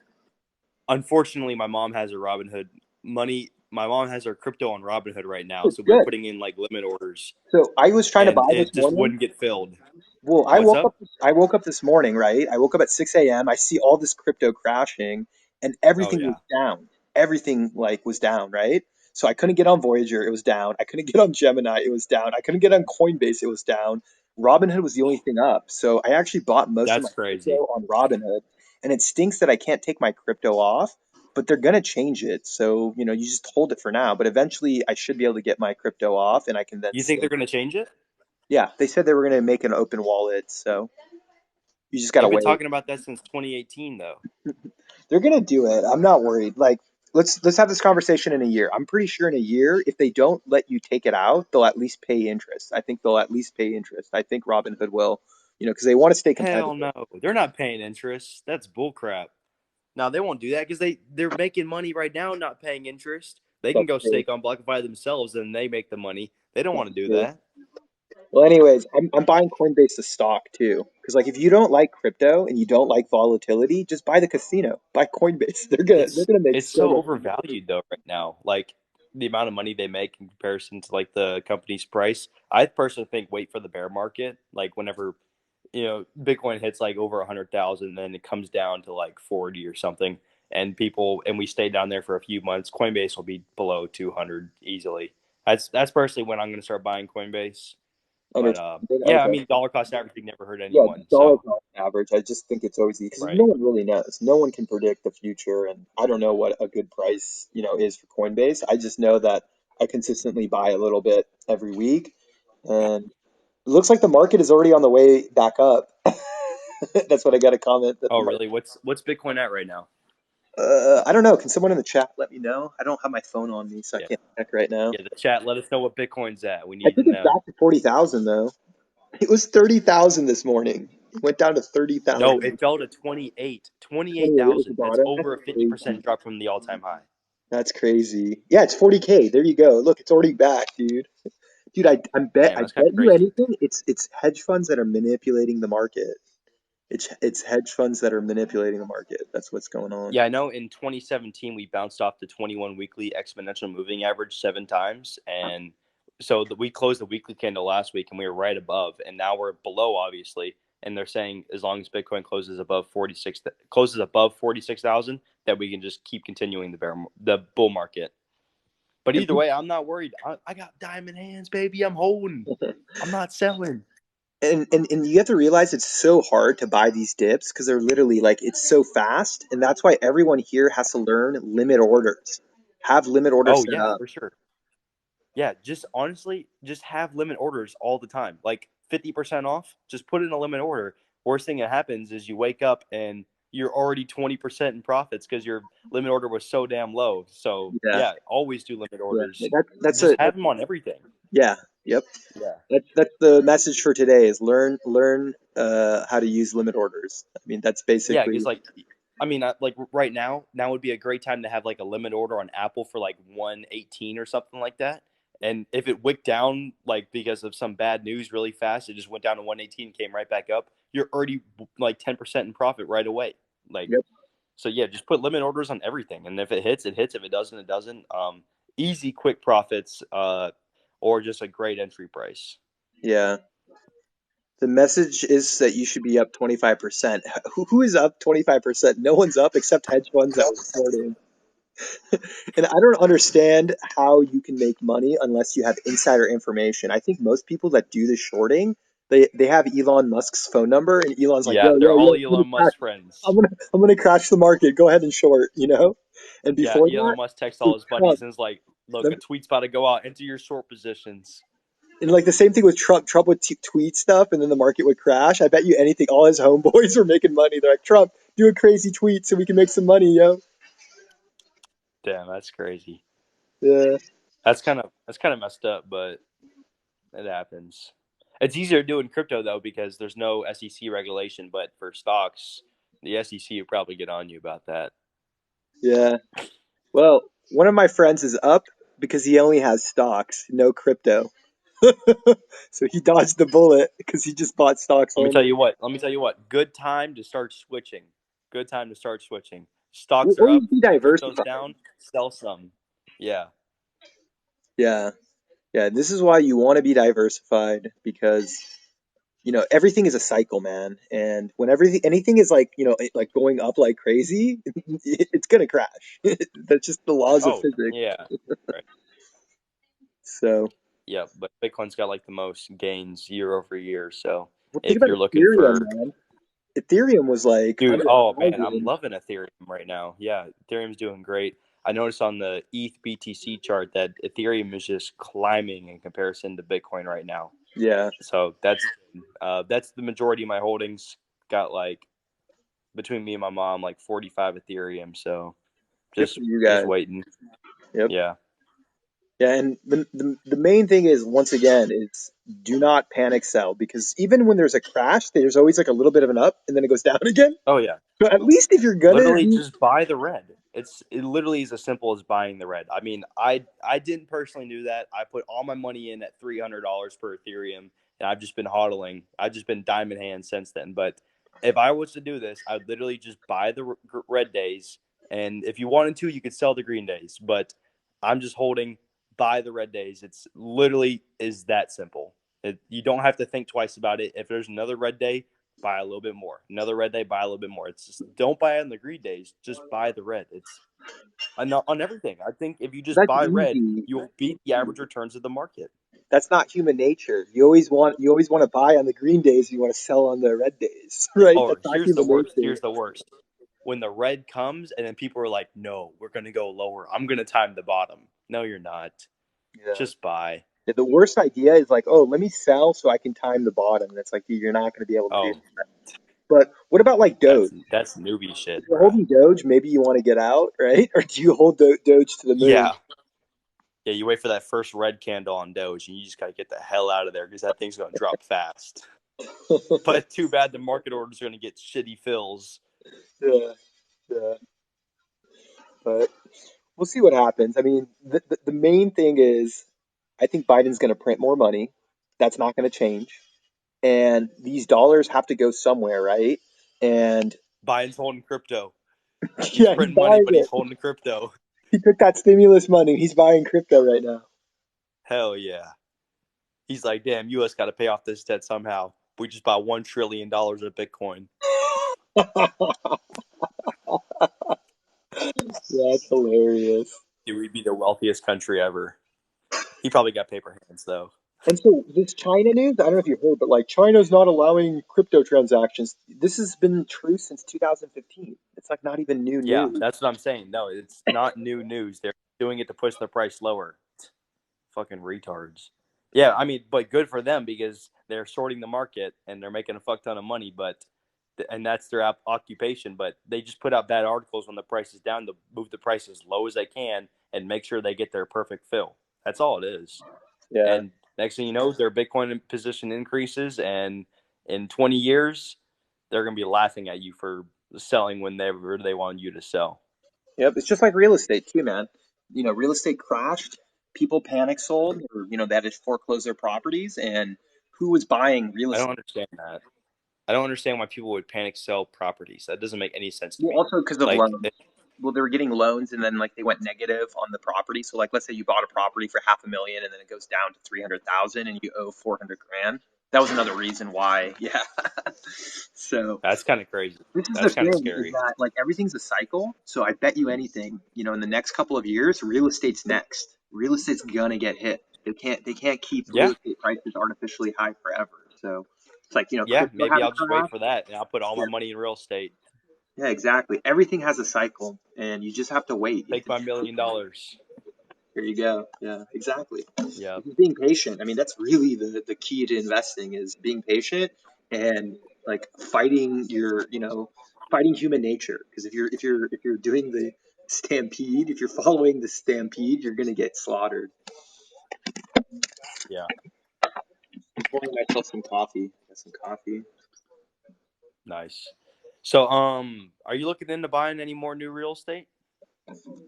unfortunately, my mom has a Robinhood money. My mom has her crypto on Robinhood right now, It's so we're good. putting in like limit orders, So I was trying to buy and this it just morning. wouldn't get filled. Well, What's up? I woke up this morning, right? I woke up at 6 a.m. I see all this crypto crashing and Oh everything was yeah, down. Everything like was down, right? So I couldn't get on Voyager, it was down. I couldn't get on Gemini, it was down. I couldn't get on Coinbase, it was down. Robinhood was the only thing up. So I actually bought most of my that's crazy. crypto on Robinhood. And it stinks that I can't take my crypto off, but they're gonna change it. So, you just hold it for now. But eventually I should be able to get my crypto off and I can then You think they're stake. gonna change it? Yeah, they said they were gonna make an open wallet, so you just gotta They've been wait. talking about that since 2018, though. They're gonna do it. I'm not worried. Like, let's have this conversation in a year. I'm pretty sure in a year, if they don't let you take it out, they'll at least pay interest. I think they'll at least pay interest. I think Robinhood will, because they want to stay Hell competitive. no, they're not paying interest. That's bullcrap. Now they won't do that because they're making money right now, not paying interest. They can That's go true. stake on BlockFi themselves, and they make the money. They don't want That's to do true. that. Well, anyways, I'm buying Coinbase to stock too, because like if you don't like crypto and you don't like volatility, just buy the casino. Buy Coinbase. They're gonna make It's so so much money. overvalued though right now. Like the amount of money they make in comparison to like the company's price. I personally think wait for the bear market. Like whenever Bitcoin hits like over 100,000, then it comes down to like 40 or something, and we stay down there for a few months. Coinbase will be below 200 easily, That's personally when I'm going to start buying Coinbase. But yeah, I Okay. mean, dollar cost averaging never hurt Yeah, anyone. just dollar So cost average. I just think it's always easy because no right. one really knows. No one can predict the future, and I don't know what a good price, is for Coinbase. I just know that I consistently buy a little bit every week, and it looks like the market is already on the way back up. That's what I got to comment that Oh, the market. really? What's Bitcoin at right now? I don't know. Can someone in the chat let me know? I don't have my phone on me, so I Yeah, can't check right now. yeah. The chat, let us know what Bitcoin's at. We I need to think it's know. back to 40,000 though. It was 30,000 this morning. It went down to No, 30,000. it fell to 28, 28 was the 28,000. That's bottom. That's over a crazy. 50% drop from the all-time high. That's crazy. Yeah, it's 40K. There you go. Look, it's already back, dude. Dude, Damn, I that's kind bet of you crazy. anything. It's hedge funds that are manipulating the market. It's hedge funds that are manipulating the market. That's what's going on. Yeah, I know in 2017 we bounced off the 21 weekly exponential moving average 7 times, and so we closed the weekly candle last week and we were right above, and now we're below obviously. And they're saying as long as Bitcoin closes above 46,000, that we can just keep continuing the bull market. But And either way, I'm not worried. I got diamond hands, baby. I'm holding. I'm not selling. and you have to realize it's so hard to buy these dips because they're literally like it's so fast, and that's why everyone here has to learn limit orders. Have limit orders Oh set yeah, up. for sure. Yeah, just honestly, just have limit orders all the time. Like 50% off, just put in a limit order. Worst thing that happens is you wake up and you're already 20% in profits because your limit order was so damn low. So Yeah, yeah, always do limit yeah. orders. That's Just a have them on everything. yeah. Yep. Yeah. That's the message for today is learn how to use limit orders. I mean, that's Yeah, basically because like, I mean, like right now would be a great time to have like a limit order on Apple for like 118 or something like that. And if it wicked down like because of some bad news really fast, it just went down to 118, came right back up. You're already like 10% in profit right away. Like, yep. so yeah, just put limit orders on everything, and if it hits, it hits. If it doesn't, it doesn't. Easy, quick profits, or just a great entry price. Yeah. The message is that you should be up 25%. Who is up 25%? No one's up except hedge funds that were shorting. And I don't understand how you can make money unless you have insider information. I think most people that do the shorting, they have Elon Musk's phone number, and Elon's like, Yeah, yo, they're yo, yo, all Elon Musk I'm friends. gonna I'm gonna crash the market. Go ahead and short, And Yeah, before that, Elon Musk texts it all was his buddies Trump. and is like, "Look, a tweet's about to go out. Enter your short positions." And like the same thing with Trump. Trump would tweet stuff, and then the market would crash. I bet you anything. All his homeboys were making money. They're like, Trump, do a crazy tweet so we can make some money, yo. Damn, that's crazy. Yeah, That's kind of messed up, but it happens. It's easier to do in crypto though because there's no SEC regulation, but for stocks, the SEC would probably get on you about that. yeah. Well, one of my friends is up because he only has stocks, no crypto. So he dodged the bullet because he just bought stocks Let me tell only. you what. Let me tell you what. Good time to start switching. Good time to start switching. Stocks are Always up. be Crypto's diversified. down. Sell some. Yeah. Yeah, yeah. This is why you want to be diversified because everything is a cycle, man. And when anything is like like going up like crazy, it's gonna crash. That's just the laws of Oh, physics. yeah. Right. So, Yeah, but Bitcoin's got like the most gains year over year. So well, think if about you're looking Ethereum, for, man. Ethereum was like dude, under oh a man, I'm thousand. loving Ethereum right now. Yeah, Ethereum's doing great. I noticed on the ETH BTC chart that Ethereum is just climbing in comparison to Bitcoin right now. Yeah, So that's the majority of my holdings. Got like between me and my mom like 45 Ethereum. So good for just you just guys. waiting. Yep. Yeah. Yeah, and the main thing is once again is do not panic sell because even when there's a crash, there's always like a little bit of an up and then it goes down again. Oh yeah. So at least if you're gonna Literally be just buy the red. It literally is as simple as buying the red. I mean, I didn't personally do that. I put all my money in at $300 per Ethereum, and I've just been hodling. I've just been diamond hands since then. But if I was to do this, I would literally just buy the red days, and if you wanted to, you could sell the green days. But I'm just holding buy the red days. It's literally is that simple. You don't have to think twice about it. If there's another red day, buy a little bit more. Another red day, buy a little bit more. It's just don't buy on the green days. Just buy the red. It's on everything. I think if you just That's buy red, easy. you'll beat the average returns of the market. That's not human nature. You always want to buy on the green days. You want to sell on the red days, right? Or That's not here's the human worst. nature. Here's the worst. When the red comes and then people are like, no, we're going to go lower. I'm going to time the bottom. No, you're not. Yeah. Just buy. The worst idea is like, oh, let me sell so I can time the bottom. And it's like you're not going to be able to do Oh, that. But what about like Doge? that's newbie If shit, you're bro. holding Doge, maybe you want to get out, right? Or do you hold Doge to the moon? Yeah. Yeah, you wait for that first red candle on Doge and you just got to get the hell out of there because that thing's going to drop fast. But too bad the market orders are going to get shitty fills. Yeah, yeah. But we'll see what happens. I mean, the main thing is I think Biden's going to print more money. That's not going to change. And these dollars have to go somewhere, right? And Biden's holding crypto. He's yeah, he's printing money, buying but he's it. holding crypto. He took that stimulus money. He's buying crypto right now. Hell yeah. He's like, damn, U.S. got to pay off this debt somehow. We just bought $1 trillion of Bitcoin. That's hilarious. Dude, we'd be the wealthiest country ever. He probably got paper hands, though. And so this China news, I don't know if you heard, but like China's not allowing crypto transactions. This has been true since 2015. It's like not even new Yeah, news. that's what I'm saying. No, it's not new news. They're doing it to push the price lower. Fucking retards. Yeah, I mean, but good for them because they're sorting the market and they're making a fuck ton of money. But and that's their occupation. But they just put out bad articles when the price is down to move the price as low as they can and make sure they get their perfect fill. That's all it is. Yeah. And next thing you know, their Bitcoin position increases, and in 20 years, they're going to be laughing at you for selling whenever they want you to sell. Yep. It's just like real estate too, man. Real estate crashed. People panic sold, or that had foreclosed their properties, and who was buying real I don't estate? understand that. I don't understand why people would panic sell properties. That doesn't make any sense to Well, me. also because of Like, loans. Well, they were getting loans, and then like they went negative on the property. So like, let's say you bought a property for 500,000, and then it goes down to 300,000, and you owe 400 grand. That was another reason why. Yeah. So that's kind of crazy. this is the That's kind of thing is scary. that like everything's a cycle. So I bet you anything, in the next couple of years, real estate's next. Real estate's gonna get hit. They can't keep real Yeah. estate prices artificially high forever. So it's like, Yeah. crypto Maybe had a I'll just wait crash. for that and I'll put all Yeah, my money in real estate. yeah, exactly. Everything has a cycle, and you just have to wait. You have Take to my be $1 million. There you go. Yeah, exactly. Yeah. Just being patient. I mean, that's really the key to investing is being patient and like fighting human nature. Because if you're doing the stampede, if you're following the stampede, you're gonna get slaughtered. Yeah. I'm pouring myself some coffee. Got some coffee. Nice. So, are you looking into buying any more new real estate?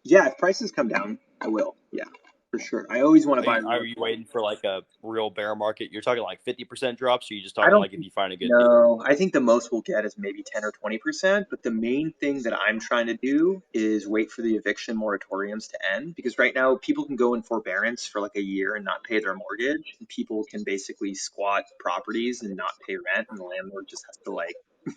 Yeah, if prices come down, I will. Yeah, for sure. I always want to buy Are real you estate. waiting for like a real bear market? You're talking like 50% drops, or you just I talking don't like if you find a good deal? No, I think the most we'll get is maybe 10 or 20%. But the main thing that I'm trying to do is wait for the eviction moratoriums to end because right now people can go in forbearance for like a year and not pay their mortgage. And people can basically squat properties and not pay rent, and the landlord just has to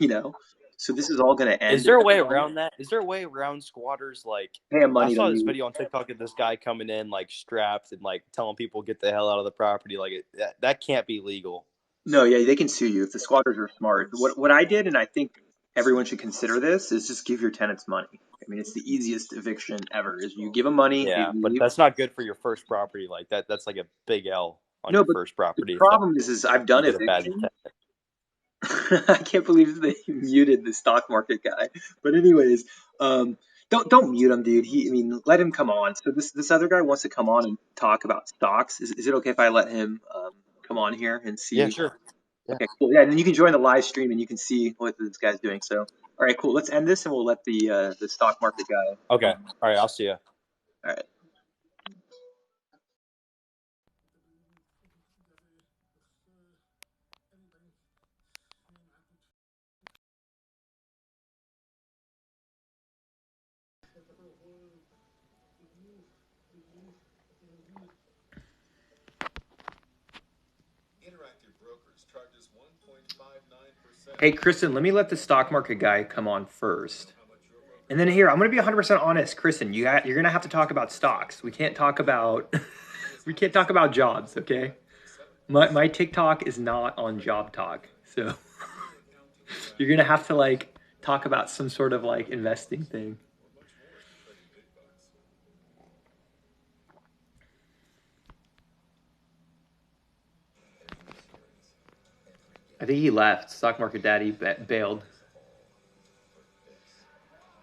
you know. So this is all going to Is end there a way eventually. around that? Is there a way around squatters? Like, Pay them I money to saw this leave. video on TikTok of this guy coming in like strapped and like telling people get the hell out of the property. Like, that can't be legal. No, yeah, they can sue you if the squatters are smart. What I did, and I think everyone should consider this, is just give your tenants money. I mean, it's the easiest eviction ever. Is you give them money, they Yeah, but leave. that's not good for your first property. Like that, that's like a big L on No, your but first the property if problem is I've you done get a bad eviction. tenant. I can't believe they muted the stock market guy. But anyways, don't mute him, dude. I mean, let him come on. So this other guy wants to come on and talk about stocks. Is it okay if I let him come on here and Yeah, see? sure. Yeah. Okay, cool. Yeah, and then you can join the live stream and you can see what this guy's doing. So, all right, cool. Let's end this and we'll let the stock market guy come Okay. on. All right. I'll see you. All right. Interactive Brokers charges 1.59% Hey, Kristen, let me let the stock market guy come on first. And then here, I'm going to be 100% honest, Kristen. You're going to have to talk about stocks. We can't talk about we can't talk about jobs, okay? My TikTok is not on job talk. So you're going to have to like talk about some sort of like investing thing. I think he left. Stock market daddy bailed.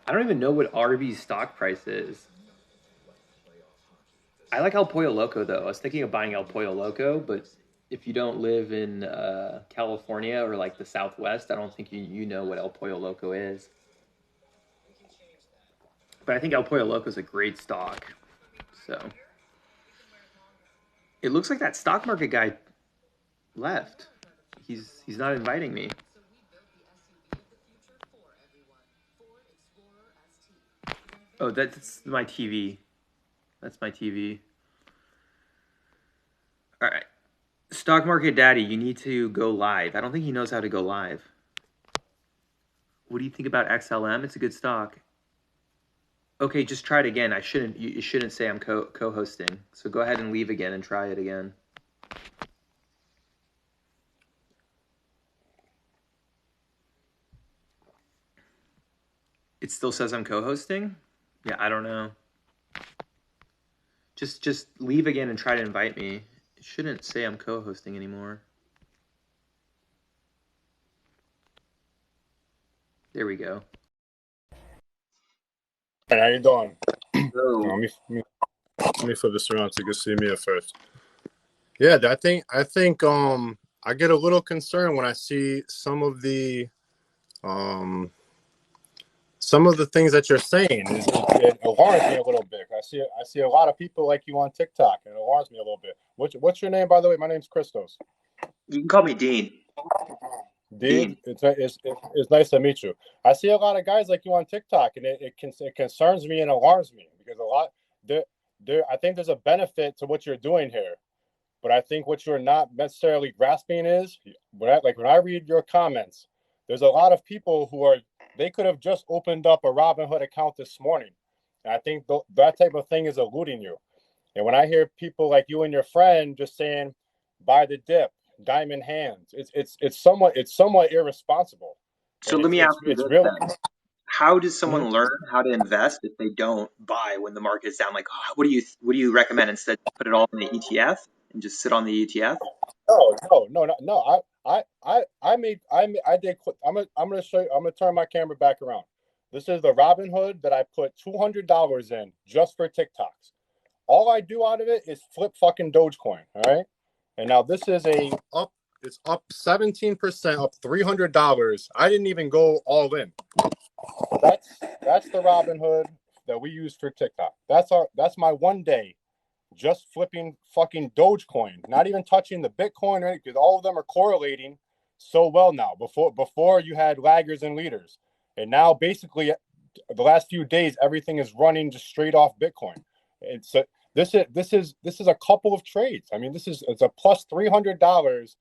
I don't even know what RV's stock price is. I like El Pollo Loco though. I was thinking of buying El Pollo Loco, but if you don't live in California or like the Southwest, I don't think you know what El Pollo Loco is. But I think El Pollo Loco is a great stock. So it looks like that stock market guy left. He's not inviting me. Oh, that's my TV. That's my TV. All right. Stock market daddy, you need to go live. I don't think he knows how to go live. What do you think about XLM? It's a good stock. Okay, just try it again. You shouldn't say I'm co-hosting. So go ahead and leave again and try it again. It still says I'm co-hosting? Yeah, I don't know. Just leave again and try to invite me. It shouldn't say I'm co-hosting anymore. There we go. Hey, how you doing? So, Let me flip this around so you can see me at first. Yeah, I think I get a little concerned when I see some of the things that you're saying. It alarms me a little bit. I see a lot of people like you on TikTok, and it alarms me a little bit. What's your name, by the way? My name's Christos. you can call me Dean. Dean, it's nice to meet you. I see a lot of guys like you on TikTok, and it concerns me and alarms me because a lot I think there's a benefit to what you're doing here, but I think what you're not necessarily grasping is when I read your comments, there's a lot of people they could have just opened up a Robinhood account this morning, and I think that type of thing is eluding you. And when I hear people like you and your friend just saying, "Buy the dip," diamond hands. It's somewhat irresponsible, So and let me ask you it's this really. then. How does someone Mhm. learn how to invest if they don't buy when the market is down? Like, what do you recommend instead? Put it all in the ETF and just sit on the ETF? No. I did. I'm gonna show you. I'm gonna turn my camera back around. This is the Robinhood that I put $200 in just for TikToks. All I do out of it is flip fucking Dogecoin. All right. And now this is it's up 17%, up $300. I didn't even go all in. That's the Robinhood that we use for TikTok. That's my one day just flipping fucking Dogecoin, not even touching the Bitcoin, right? Because all of them are correlating so well now. Before you had laggers and leaders, and now basically the last few days everything is running just straight off Bitcoin. It's this is a couple of trades. I mean, it's a plus $300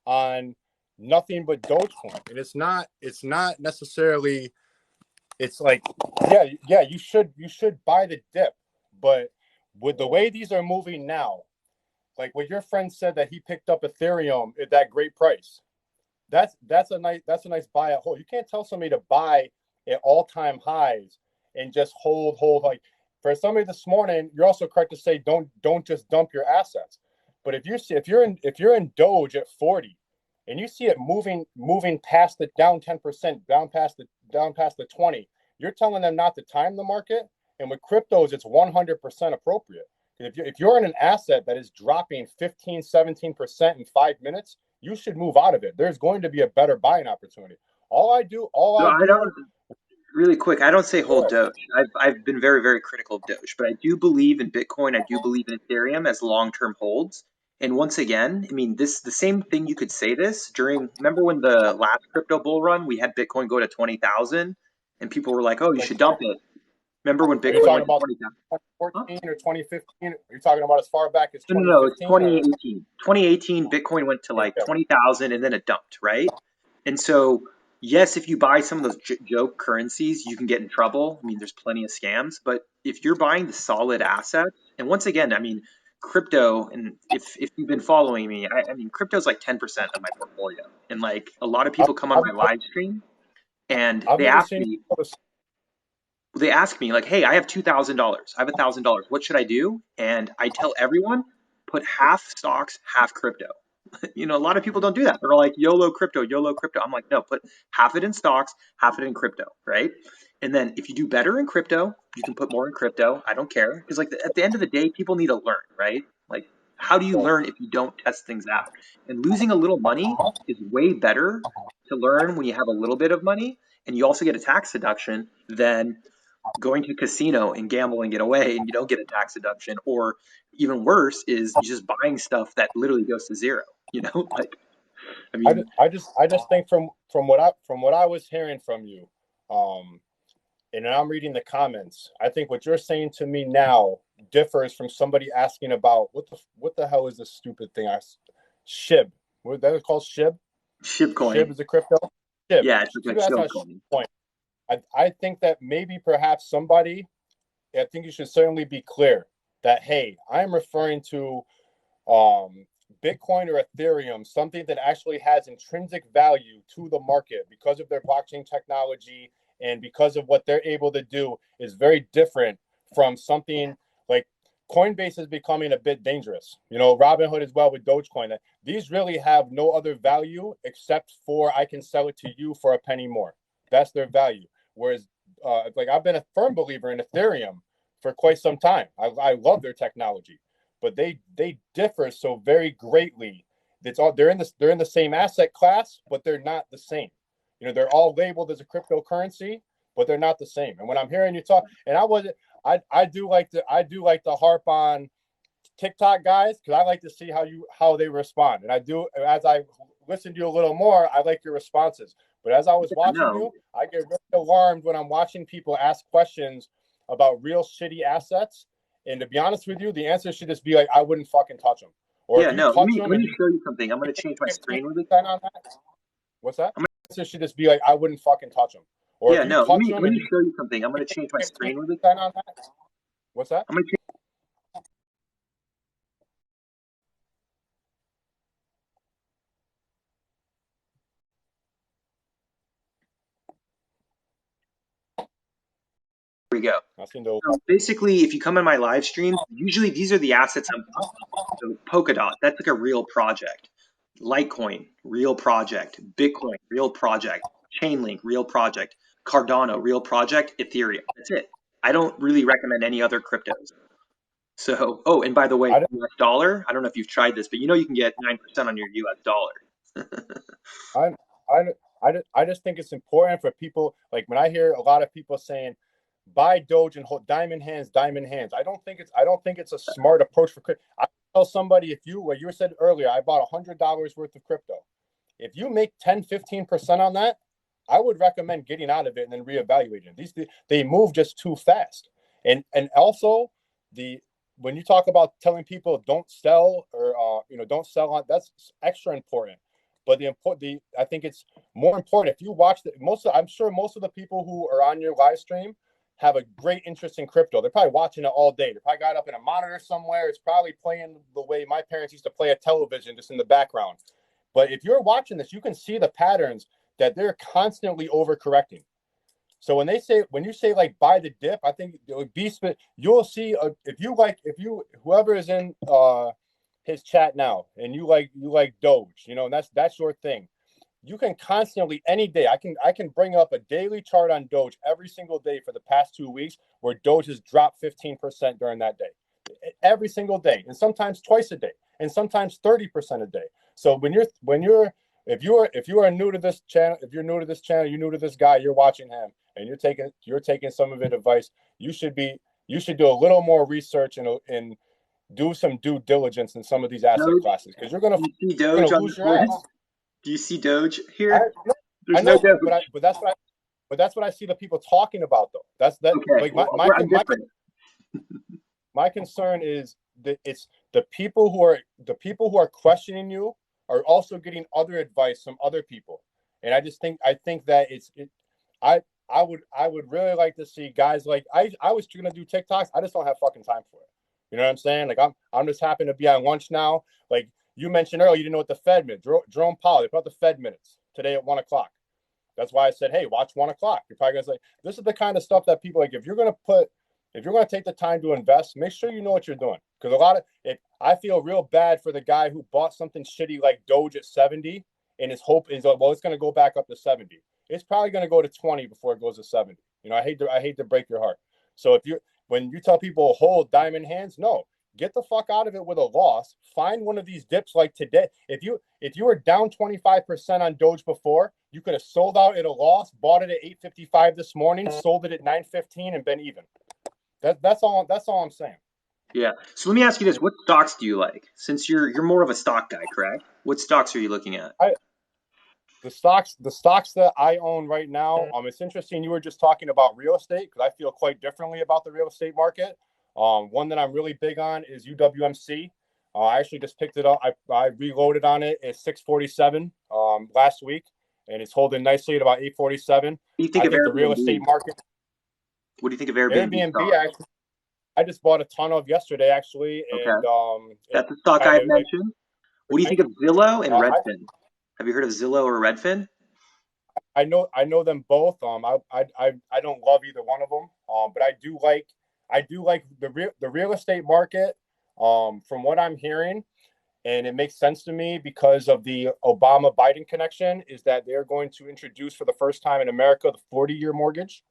on nothing but Dogecoin, and it's not necessarily. It's like, yeah, you should buy the dip, but with the way these are moving now, like what your friend said that he picked up Ethereum at that great price. That's a nice buy at hold. You can't tell somebody to buy at all-time highs and just hold. Like for somebody this morning, you're also correct to say don't just dump your assets. But if you're in Doge at 40 and you see it moving past the down 10%, down past the 20, you're telling them not to time the market. And with cryptos, it's 100% appropriate. If you're in an asset that is dropping 15, 17% in 5 minutes, you should move out of it. There's going to be a better buying opportunity. All I do, So I don't really quick. I don't say hold good. Doge. I've been very, very critical of Doge, but I do believe in Bitcoin. I do believe in Ethereum as long-term holds. And once again, I mean, the same thing you could say this during. Remember when the last crypto bull run, we had Bitcoin go to 20,000, and people were like, "Oh, you Like, should dump it." Remember when are you Bitcoin talking went to about 20,000? Huh? 2014 or 2015? Are you talking about as far back as No. It's 2015? 2018. 2018, Bitcoin went to like Yeah. 20,000, and then it dumped, right? And so, yes, if you buy some of those joke currencies, you can get in trouble. I mean, there's plenty of scams. But if you're buying the solid assets, and once again, I mean, crypto, and if you've been following me, I mean, crypto is like 10% of my portfolio. And like a lot of people come on my live stream and I've never seen. they ask me like, hey, I have $2,000. I have $1,000. What should I do? And I tell everyone, put half stocks, half crypto. You know, a lot of people don't do that. They're like, YOLO crypto, YOLO crypto. I'm like, no, put half it in stocks, half it in crypto, right? And then if you do better in crypto, you can put more in crypto. I don't care. Because like at the end of the day, people need to learn, right? Like, how do you learn if you don't test things out? And losing a little money is way better to learn when you have a little bit of money, and you also get a tax deduction than going to a casino and gamble and get away and you don't get a tax deduction. Or even worse is you just buying stuff that literally goes to zero. You know, like I mean, I just think from what I was hearing from you, and I'm reading the comments. I think what you're saying to me now differs from somebody asking about what the hell is this stupid thing? SHIB. What that is called SHIB? shitcoin. SHIB is a crypto. SHIB. Yeah, it's like That's not shitcoin. point. I think that maybe perhaps somebody. I think you should certainly be clear that hey, I'm referring to Bitcoin or Ethereum, something that actually has intrinsic value to the market because of their blockchain technology and because of what they're able to do is very different from something like Coinbase is becoming a bit dangerous. You know, Robinhood as well with Dogecoin. These really have no other value except for I can sell it to you for a penny more. That's their value. Whereas, like I've been a firm believer in Ethereum for quite some time. I love their technology, but they differ so very greatly. They're in the same asset class, but they're not the same. You know, they're all labeled as a cryptocurrency, but they're not the same. And when I'm hearing you talk, and I do like to harp on TikTok guys because I like to see how they respond. And I do as I listen to you a little more, I like your responses. But as I was watching you, I get really alarmed when I'm watching people ask questions about real shitty assets. And to be honest with you, the answer should just be like, I wouldn't fucking touch them. Or Yeah, if you no. touch Let them me show you something. I'm gonna change my screen really. on that, what's that? The answer should just be like, I wouldn't fucking touch them. Or Yeah, if you no. touch Let them me show you something. I'm gonna change my screen really. on that, what's that? I'm gonna change. Here we go. So basically, if you come in my live stream, usually these are the assets I'm talking about. So Polkadot, that's like a real project. Litecoin, real project. Bitcoin, real project. Chainlink, real project. Cardano, real project. Ethereum. That's it. I don't really recommend any other cryptos. So, oh, and by the way, US dollar, I don't know if you've tried this, but you know you can get 9% on your US dollar. I just think it's important for people, like when I hear a lot of people saying buy Doge and hold diamond hands, diamond hands. I don't think it's a smart approach for crypto. I tell somebody, if you, what you said earlier, I bought $100 worth of crypto. If you make 10-15% on that, I would recommend getting out of it and then reevaluating. They move just too fast. And also when you talk about telling people don't sell or don't sell on, that's extra important. But I think it's more important if you watch I'm sure most of the people who are on your live stream have a great interest in crypto. They're probably watching it all day. They probably got up in a monitor somewhere. It's probably playing the way my parents used to play a television, just in the background. But if you're watching this, you can see the patterns that they're constantly overcorrecting. So when you say like buy the dip, I think you'll see whoever is in his chat now, and you like Doge, and that's your thing. You can constantly any day. I can bring up a daily chart on Doge every single day for the past 2 weeks where Doge has dropped 15% during that day, every single day, and sometimes twice a day, and sometimes 30% a day. So if you are new to this channel, you're new to this guy, you're watching him, and you're taking some of his advice. You should do a little more research and do some due diligence in some of these asset classes because you're gonna lose your ass. Do you see Doge here? I know, but that's what I see the people talking about though. Okay, I'm different. My concern is that it's the people who are questioning you are also getting other advice from other people. And I think that I would really like to see guys like I was gonna do TikToks. I just don't have fucking time for it. You know what I'm saying? Like I'm just happen to be on lunch now. Like you mentioned earlier, you didn't know what the Fed minutes. Jerome Powell, they put out the Fed minutes today at 1:00. That's why I said, hey, watch 1:00. You're probably gonna say this is the kind of stuff that people like. If you're gonna take the time to invest, make sure you know what you're doing. Because I feel real bad for the guy who bought something shitty like Doge at 70, and his hope is, well, it's gonna go back up to 70. It's probably gonna go to 20 before it goes to 70. You know, I hate to break your heart. So when you tell people hold diamond hands, no, get the fuck out of it with a loss. Find one of these dips like today. If you were down 25% on Doge before, you could have sold out at a loss, bought it at 8.55 this morning, sold it at 9.15, and been even. That's all I'm saying. Yeah. So let me ask you this: what stocks do you like? Since you're more of a stock guy, correct? What stocks are you looking at? The stocks that I own right now, it's interesting. You were just talking about real estate because I feel quite differently about the real estate market. One that I'm really big on is UWMC. I actually just picked it up. I reloaded on it at 647 last week, and it's holding nicely at about 847. What do you think I of think the Airbnb? real estate market. What do you think of Airbnb stock? Actually, I just bought a ton of yesterday actually, and Okay. That's the stock I've mentioned. What do you think of Zillow and Redfin? Have you heard of Zillow or Redfin? I know them both. I don't love either one of them. But I do like the real estate market. From what I'm hearing, and it makes sense to me because of the Obama Biden connection, is that they're going to introduce for the first time in America the 40-year mortgage,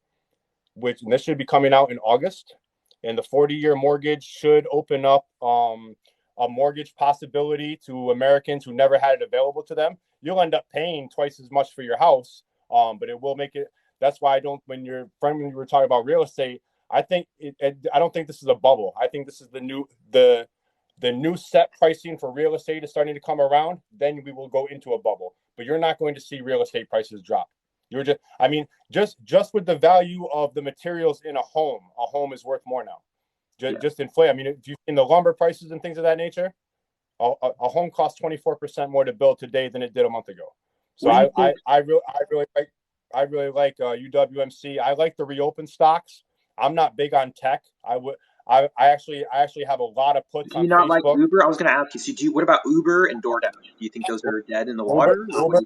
and this should be coming out in August. And the 40-year mortgage should open up a mortgage possibility to Americans who never had it available to them. You'll end up paying twice as much for your house, but it will make it. That's why I don't. When you were talking about real estate, I don't think this is a bubble. I think this is the new set pricing for real estate is starting to come around. Then we will go into a bubble, but you're not going to see real estate prices drop. You're just with the value of the materials in a home is worth more now. Just inflate. I mean, if you've seen the lumber prices and things of that nature, a home costs 24% more to build today than it did a month ago. So I really like UWMC. I like the reopen stocks. I'm not big on tech. I actually have a lot of puts on Facebook. Do you not like Uber? I was going to ask you. So what about Uber and DoorDash? Do you think those are dead in the water? Uber,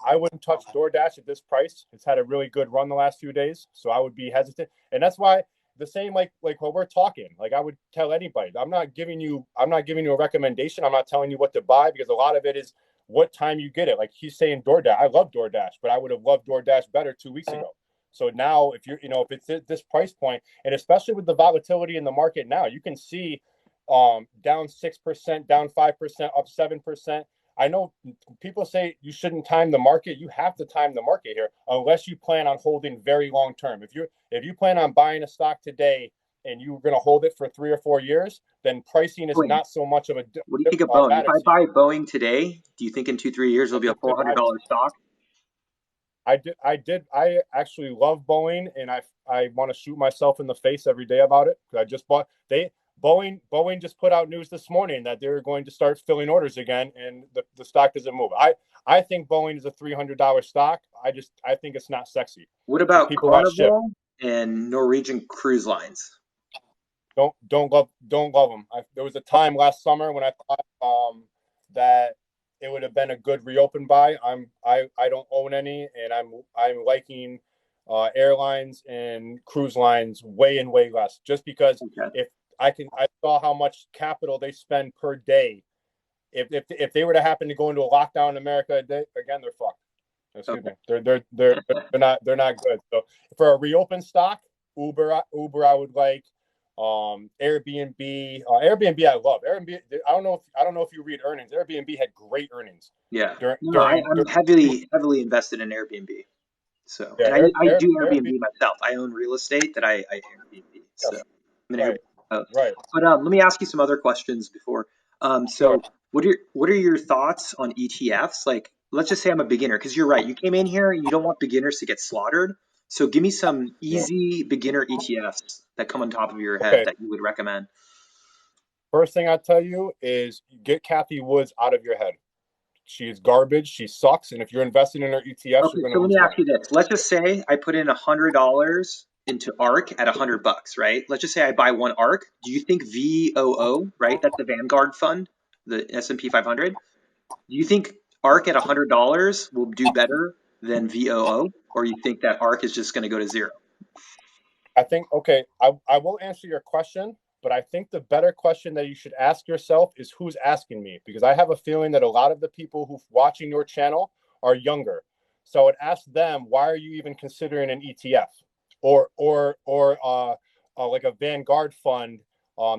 I wouldn't touch DoorDash at this price. It's had a really good run the last few days, so I would be hesitant. And that's why the same like when we're talking, like I would tell anybody, I'm not giving you a recommendation. I'm not telling you what to buy because a lot of it is what time you get it. Like he's saying DoorDash. I love DoorDash, but I would have loved DoorDash better 2 weeks ago. So now if if it's at this price point, and especially with the volatility in the market now, you can see down 6%, down 5%, up 7%. I know people say you shouldn't time the market. You have to time the market here unless you plan on holding very long term. If you plan on buying a stock today and you're going to hold it for 3 or 4 years, then pricing is not so much of a. What do you think of Boeing? If I buy Boeing today, do you think in 2-3 years it'll be a $400 stock? I actually love Boeing, and I want to shoot myself in the face every day about it. I just bought Boeing just put out news this morning that they're going to start filling orders again, and the stock doesn't move. I think Boeing is a $300 stock. I think it's not sexy. What about Carnival and Norwegian Cruise Lines? Don't love them. There was a time last summer when I thought that it would have been a good reopen buy. I don't own any, and I'm liking airlines and cruise lines way less. Just because if I saw how much capital they spend per day. If they were to happen to go into a lockdown in America, they're fucked. Excuse me. They're not good. So for a reopen stock, Uber I would like. Airbnb I love. Airbnb, I don't know if you read earnings. Airbnb had great earnings. Yeah. I'm heavily invested in Airbnb. So yeah, and I do Airbnb myself. I own real estate that I Airbnb. So I'm gonna right. But let me ask you some other questions before. So what are your thoughts on ETFs? Like, let's just say I'm a beginner, because you're right. You came in here and you don't want beginners to get slaughtered. So give me some easy beginner ETFs that come on top of your head that you would recommend. First thing I tell you is get Kathy Woods out of your head. She's garbage. She sucks. And if you're investing in her ETFs, Okay, you're going so to let lose me ask money. you this. Let's just say I put in $100 into ARK at $100, right? Let's just say I buy one ARK. Do you think VOO, right? That's the Vanguard fund, the S&P 500. Do you think ARK at $100 will do better than VOO, or you think that ARK is just going to go to zero? I think, okay, I will answer your question, but I think the better question that you should ask yourself is who's asking me, because I have a feeling that a lot of the people who watching your channel are younger. So I would ask them, why are you even considering an ETF or like a Vanguard fund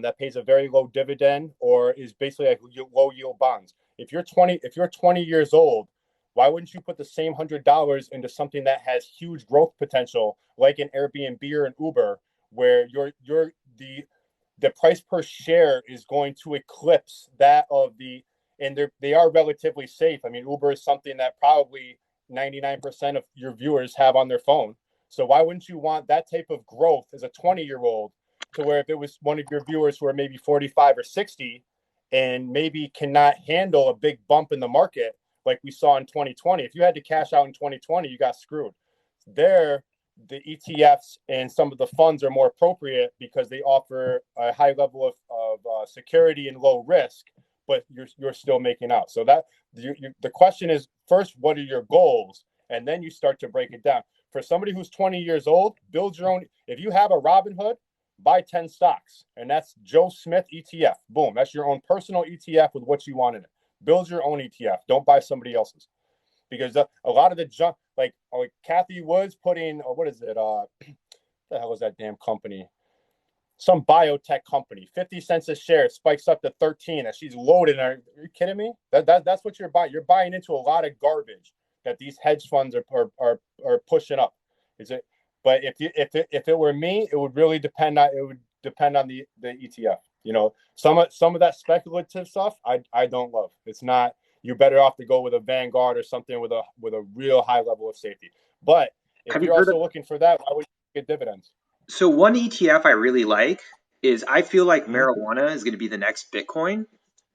that pays a very low dividend or is basically like low yield bonds? If you're 20 years old, why wouldn't you put the same $100 into something that has huge growth potential, like an Airbnb or an Uber, where the price per share is going to eclipse that of and they are relatively safe. I mean, Uber is something that probably 99% of your viewers have on their phone. So why wouldn't you want that type of growth as a 20-year-old to where if it was one of your viewers who are maybe 45 or 60 and maybe cannot handle a big bump in the market like we saw in 2020, if you had to cash out in 2020, you got screwed. There, the ETFs and some of the funds are more appropriate because they offer a high level of security and low risk, but you're still making out. So that the question is, first, what are your goals? And then you start to break it down. For somebody who's 20 years old, build your own. If you have a Robinhood, buy 10 stocks, and that's Joe Smith ETF. Boom, that's your own personal ETF with what you want in it. Build your own ETF. Don't buy somebody else's, because a lot of the junk, like Kathy Woods putting, what is it? What the hell is that damn company? Some biotech company, 50 cents a share, it spikes up to 13, and she's loaded. Are you kidding me? That's what you're buying. You're buying into a lot of garbage that these hedge funds are pushing up. Is it? But if it were me, it would really depend on the ETF. You know, some of that speculative stuff I don't love. It's not. You're better off to go with a Vanguard or something with a real high level of safety. But if Have you you're heard of? also looking for that, why would you get dividends? So one ETF I really like is I feel like Mm-hmm. marijuana is going to be the next Bitcoin.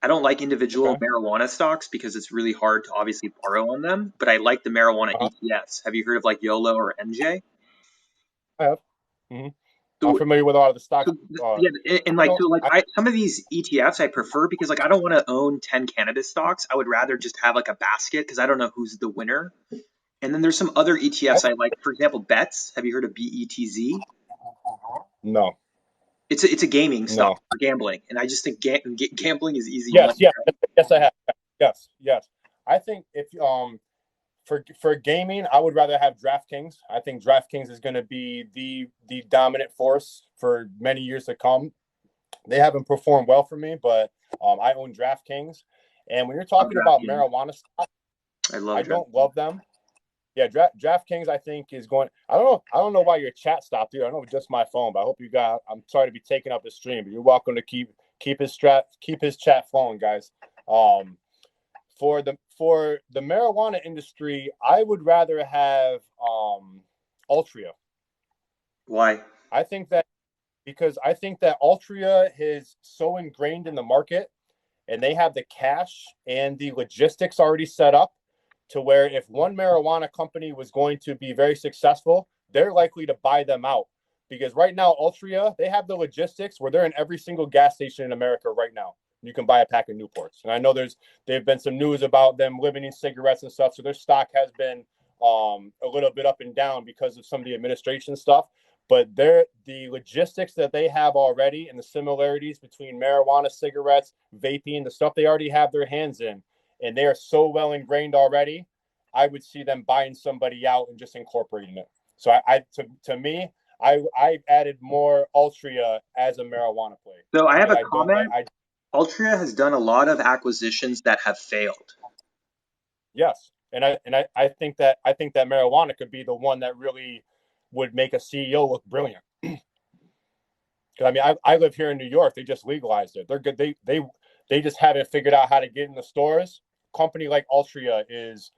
I don't like individual Okay. marijuana stocks because it's really hard to obviously borrow on them, but I like the marijuana Uh-huh. ETFs. Have you heard of like YOLO or MJ? I have. Mm-hmm. I'm So, familiar with a lot of the stocks. yeah, and I like know. so like some of these ETFs I prefer because like I don't want to own 10 cannabis stocks. I would rather just have like a basket because I don't know who's the winner. And then there's some other ETFs I like. For example, Bets. Have you heard of BETZ? No. It's a gaming stock No. for gambling, and I just think gambling is easy Yes. money. Yes. Yes. I have. Yes. Yes. I think if for gaming, I would rather have DraftKings. I think DraftKings is going to be the dominant force for many years to come. They haven't performed well for me, but I own DraftKings. And when you're Love talking about DraftKings. marijuana stocks, I love I don't DraftKings. love them. Yeah, DraftKings, I think, is going. I don't know why your chat stopped here. I know it's just my phone, but I hope you got. I'm sorry to be taking up the stream, but you're welcome to keep his chat flowing, guys. Um, for the marijuana industry, I would rather have Altria. Why? I think that because I think that Altria is so ingrained in the market, and they have the cash and the logistics already set up to where if one marijuana company was going to be very successful, they're likely to buy them out. Because right now, Altria, they have the logistics where they're in every single gas station in America right now. You can buy a pack of Newports. And I know they've been some news about them limiting cigarettes and stuff. So their stock has been a little bit up and down because of some of the administration stuff. But the logistics that they have already and the similarities between marijuana, cigarettes, vaping, the stuff they already have their hands in, and they are so well ingrained already, I would see them buying somebody out and just incorporating it. So to me, I've added more Altria as a marijuana play So I have because a I don't comment. Altria has done a lot of acquisitions that have failed. yes, and I think that marijuana could be the one that really would make a CEO look brilliant. Because I mean, I live here in New York. They just legalized it. They're good. They just haven't figured out how to get in the stores. A company like Altria is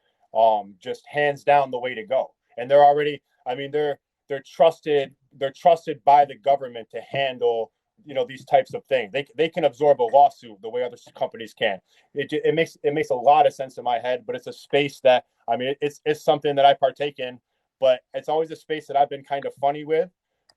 just hands down the way to go. And they're already. I mean, they're trusted. They're trusted by the government to handle these types of things. They can absorb a lawsuit the way other companies can. It makes a lot of sense in my head, but it's a space that, I mean, it's something that I partake in, but it's always a space that I've been kind of funny with,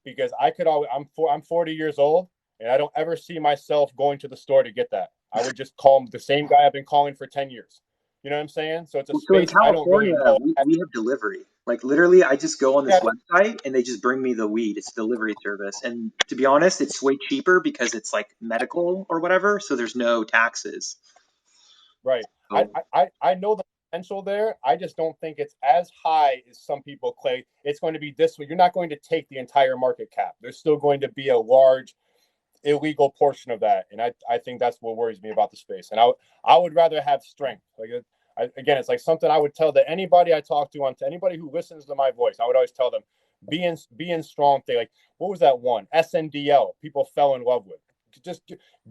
because I'm 40 years old, and I don't ever see myself going to the store to get that. I would just call the same guy I've been calling for 10 years. You know what I'm saying? So it's a So in space I don't really California, know. we have delivery. Like literally, I just go on this Yeah, website and they just bring me the weed. It's a delivery service. And to be honest, it's way cheaper because it's like medical or whatever. So there's no taxes. right. So, I know the potential there. I just don't think it's as high as some people claim. It's going to be this way. You're not going to take the entire market cap. There's still going to be a large illegal portion of that, and I think that's what worries me about the space. And I would rather have strength. Like again, it's like something I would tell that anybody I talk to, to anybody who listens to my voice, I would always tell them, be in strong thing. Like, what was that one? SNDL, people fell in love with. Just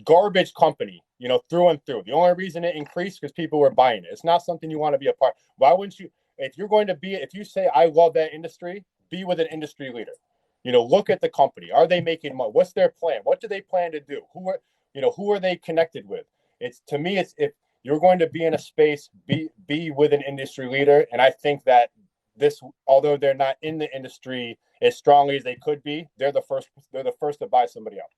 garbage company, through and through. The only reason it increased because people were buying it. It's not something you want to be a part. Why wouldn't you? If you say I love that industry, be with an industry leader. Look at the company. Are they making money? What's their plan? What do they plan to do? Who are they connected with? It's, to me, it's, if you're going to be in a space, be with an industry leader. And I think that although they're not in the industry as strongly as they could be, they're the first to buy somebody else.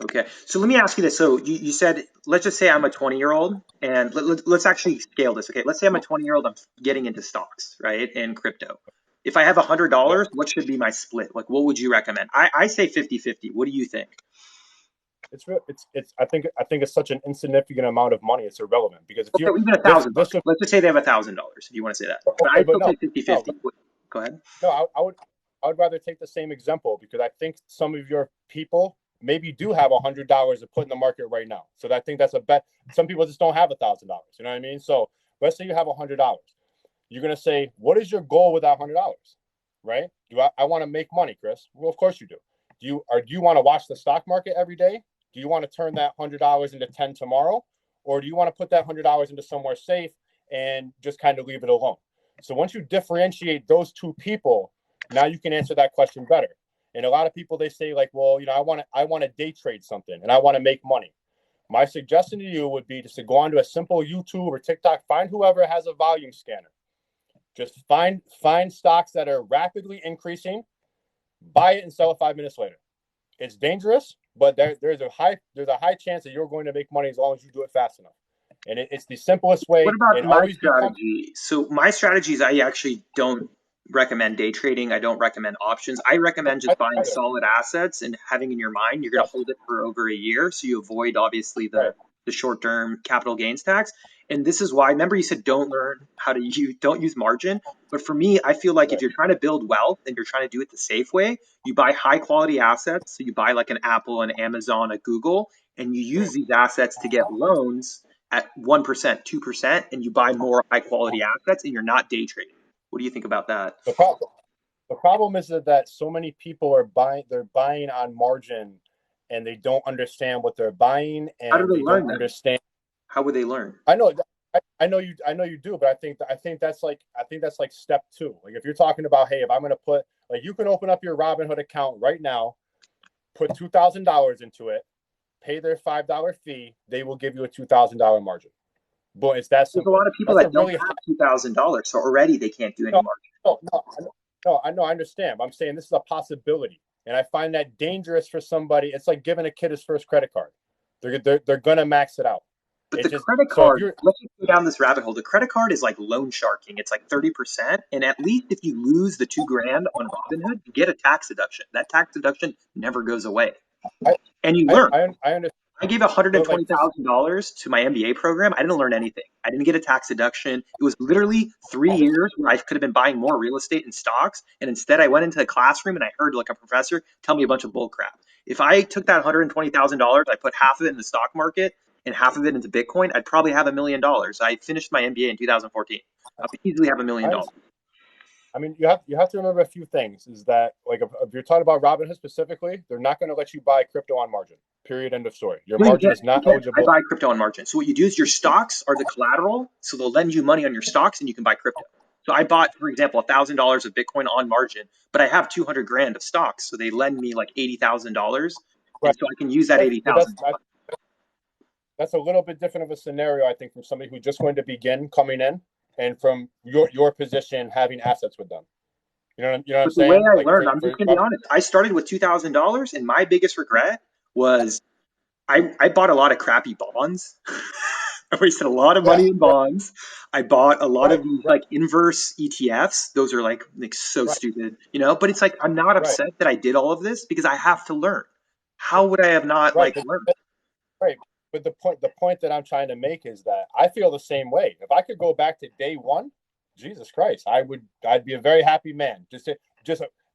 okay. So let me ask you this. So you said, let's just say I'm a 20-year-old and let's actually scale this. Okay. Let's say I'm a 20-year-old. I'm getting into stocks, right? And crypto. If I have Yeah. $100, what should be my split? Like, what would you recommend? I say 50-50. What do you think? I think it's such an insignificant amount of money. It's irrelevant, because if Okay, you even this $1,000. Let's just say they have $1,000 if you want to say that. But I okay, but still no, say 50 no, 50. Go ahead. no. I would rather take the same example, because I think some of your people maybe do have $100 to put in the market right now. So I think that's a bet. Some people just don't have $1,000. You know what I mean? So let's say you have $100. You're gonna say, what is your goal with that $100? Right? I want to make money, Chris? Well, of course you do. Do you want to watch the stock market every day? Do you want to turn that $100 into 10 tomorrow? Or do you want to put that $100 into somewhere safe and just kind of leave it alone? So once you differentiate those two people, now you can answer that question better. And a lot of people, they say, like, well, I want to day trade something and I want to make money. My suggestion to you would be just to go onto a simple YouTube or TikTok, find whoever has a volume scanner. Just find stocks that are rapidly increasing, buy it and sell it 5 minutes later. It's dangerous, but there's a high chance that you're going to make money as long as you do it fast enough. And it's the simplest way. What about And my always strategy? So my strategy is I actually don't recommend day trading. I don't recommend options. I recommend just buying solid assets and having in your mind you're going to hold it for over a year, so you avoid obviously right. the short-term capital gains tax. And this is why, remember you said don't use margin. But for me, I feel like if Right. you're trying to build wealth and you're trying to do it the safe way, you buy high quality assets. So you buy like an Apple, an Amazon, a Google, and you use these assets to get loans at 1%, 2%, and you buy more high quality assets and you're not day trading. What do you think about that? The problem is that so many people are buying. They're buying on margin, and they don't understand what they're buying, How do and they they learn don't then? understand. How would they learn? I know, I know you do, but I think that's like step two. Like, if you're talking about, hey, if I'm going to put, like, you can open up your Robinhood account right now, put $2,000 into it, pay their $5 fee, they will give you a $2,000 margin. But it's that There's a lot simple. of people That's a that don't really high. have $2,000, so already they can't do any No, margin. I know, I understand. But I'm saying this is a possibility, and I find that dangerous for somebody. It's like giving a kid his first credit card. They're gonna max it out. But It the just credit so if card, you're let's just go down this rabbit hole. The credit card is like loan sharking. It's like 30%. And at least if you lose the 2 grand on Robinhood, you get a tax deduction. That tax deduction never goes away. I And you learn. I understand, I gave but like for $120,000 to my MBA program. I didn't learn anything. I didn't get a tax deduction. It was literally 3 years where I could have been buying more real estate and stocks. And instead, I went into a classroom and I heard like a professor tell me a bunch of bull crap. If I took that $120,000, I put half of it in the stock market and half of it into Bitcoin, I'd probably have $1 million. I finished my MBA in 2014. I would easily have $1 million. I I mean, you have to remember a few things. Is that, like, if you're talking about Robinhood specifically, they're not going to let you buy crypto on margin. Period. End of story. Your No, you margin can't. is You not can't. I eligible. buy crypto on margin. So what you do is your stocks are the collateral. So they'll lend you money on your stocks and you can buy crypto. So I bought, for example, $1,000 of Bitcoin on margin, but I have 200 grand of stocks. So they lend me like $80,000 and so I can use that Right. But 80,000. that's a little bit different of a scenario, I think, from somebody who's just going to begin coming in, and from your position having assets with them. You know what I'm But the way saying? I Like learned, I'm just gonna be honest. I started with $2,000, and my biggest regret was I bought a lot of crappy bonds. I wasted a lot of yeah, money in bonds. I bought a lot of right, these right, like inverse ETFs. Those are like so right, stupid, you know. But it's like I'm not right, upset that I did all of this because I have to learn. How would I have not right. like learned? Right. But the point that I'm trying to make is that I feel the same way. If I could go back to day one, Jesus Christ, I'd be a very happy man.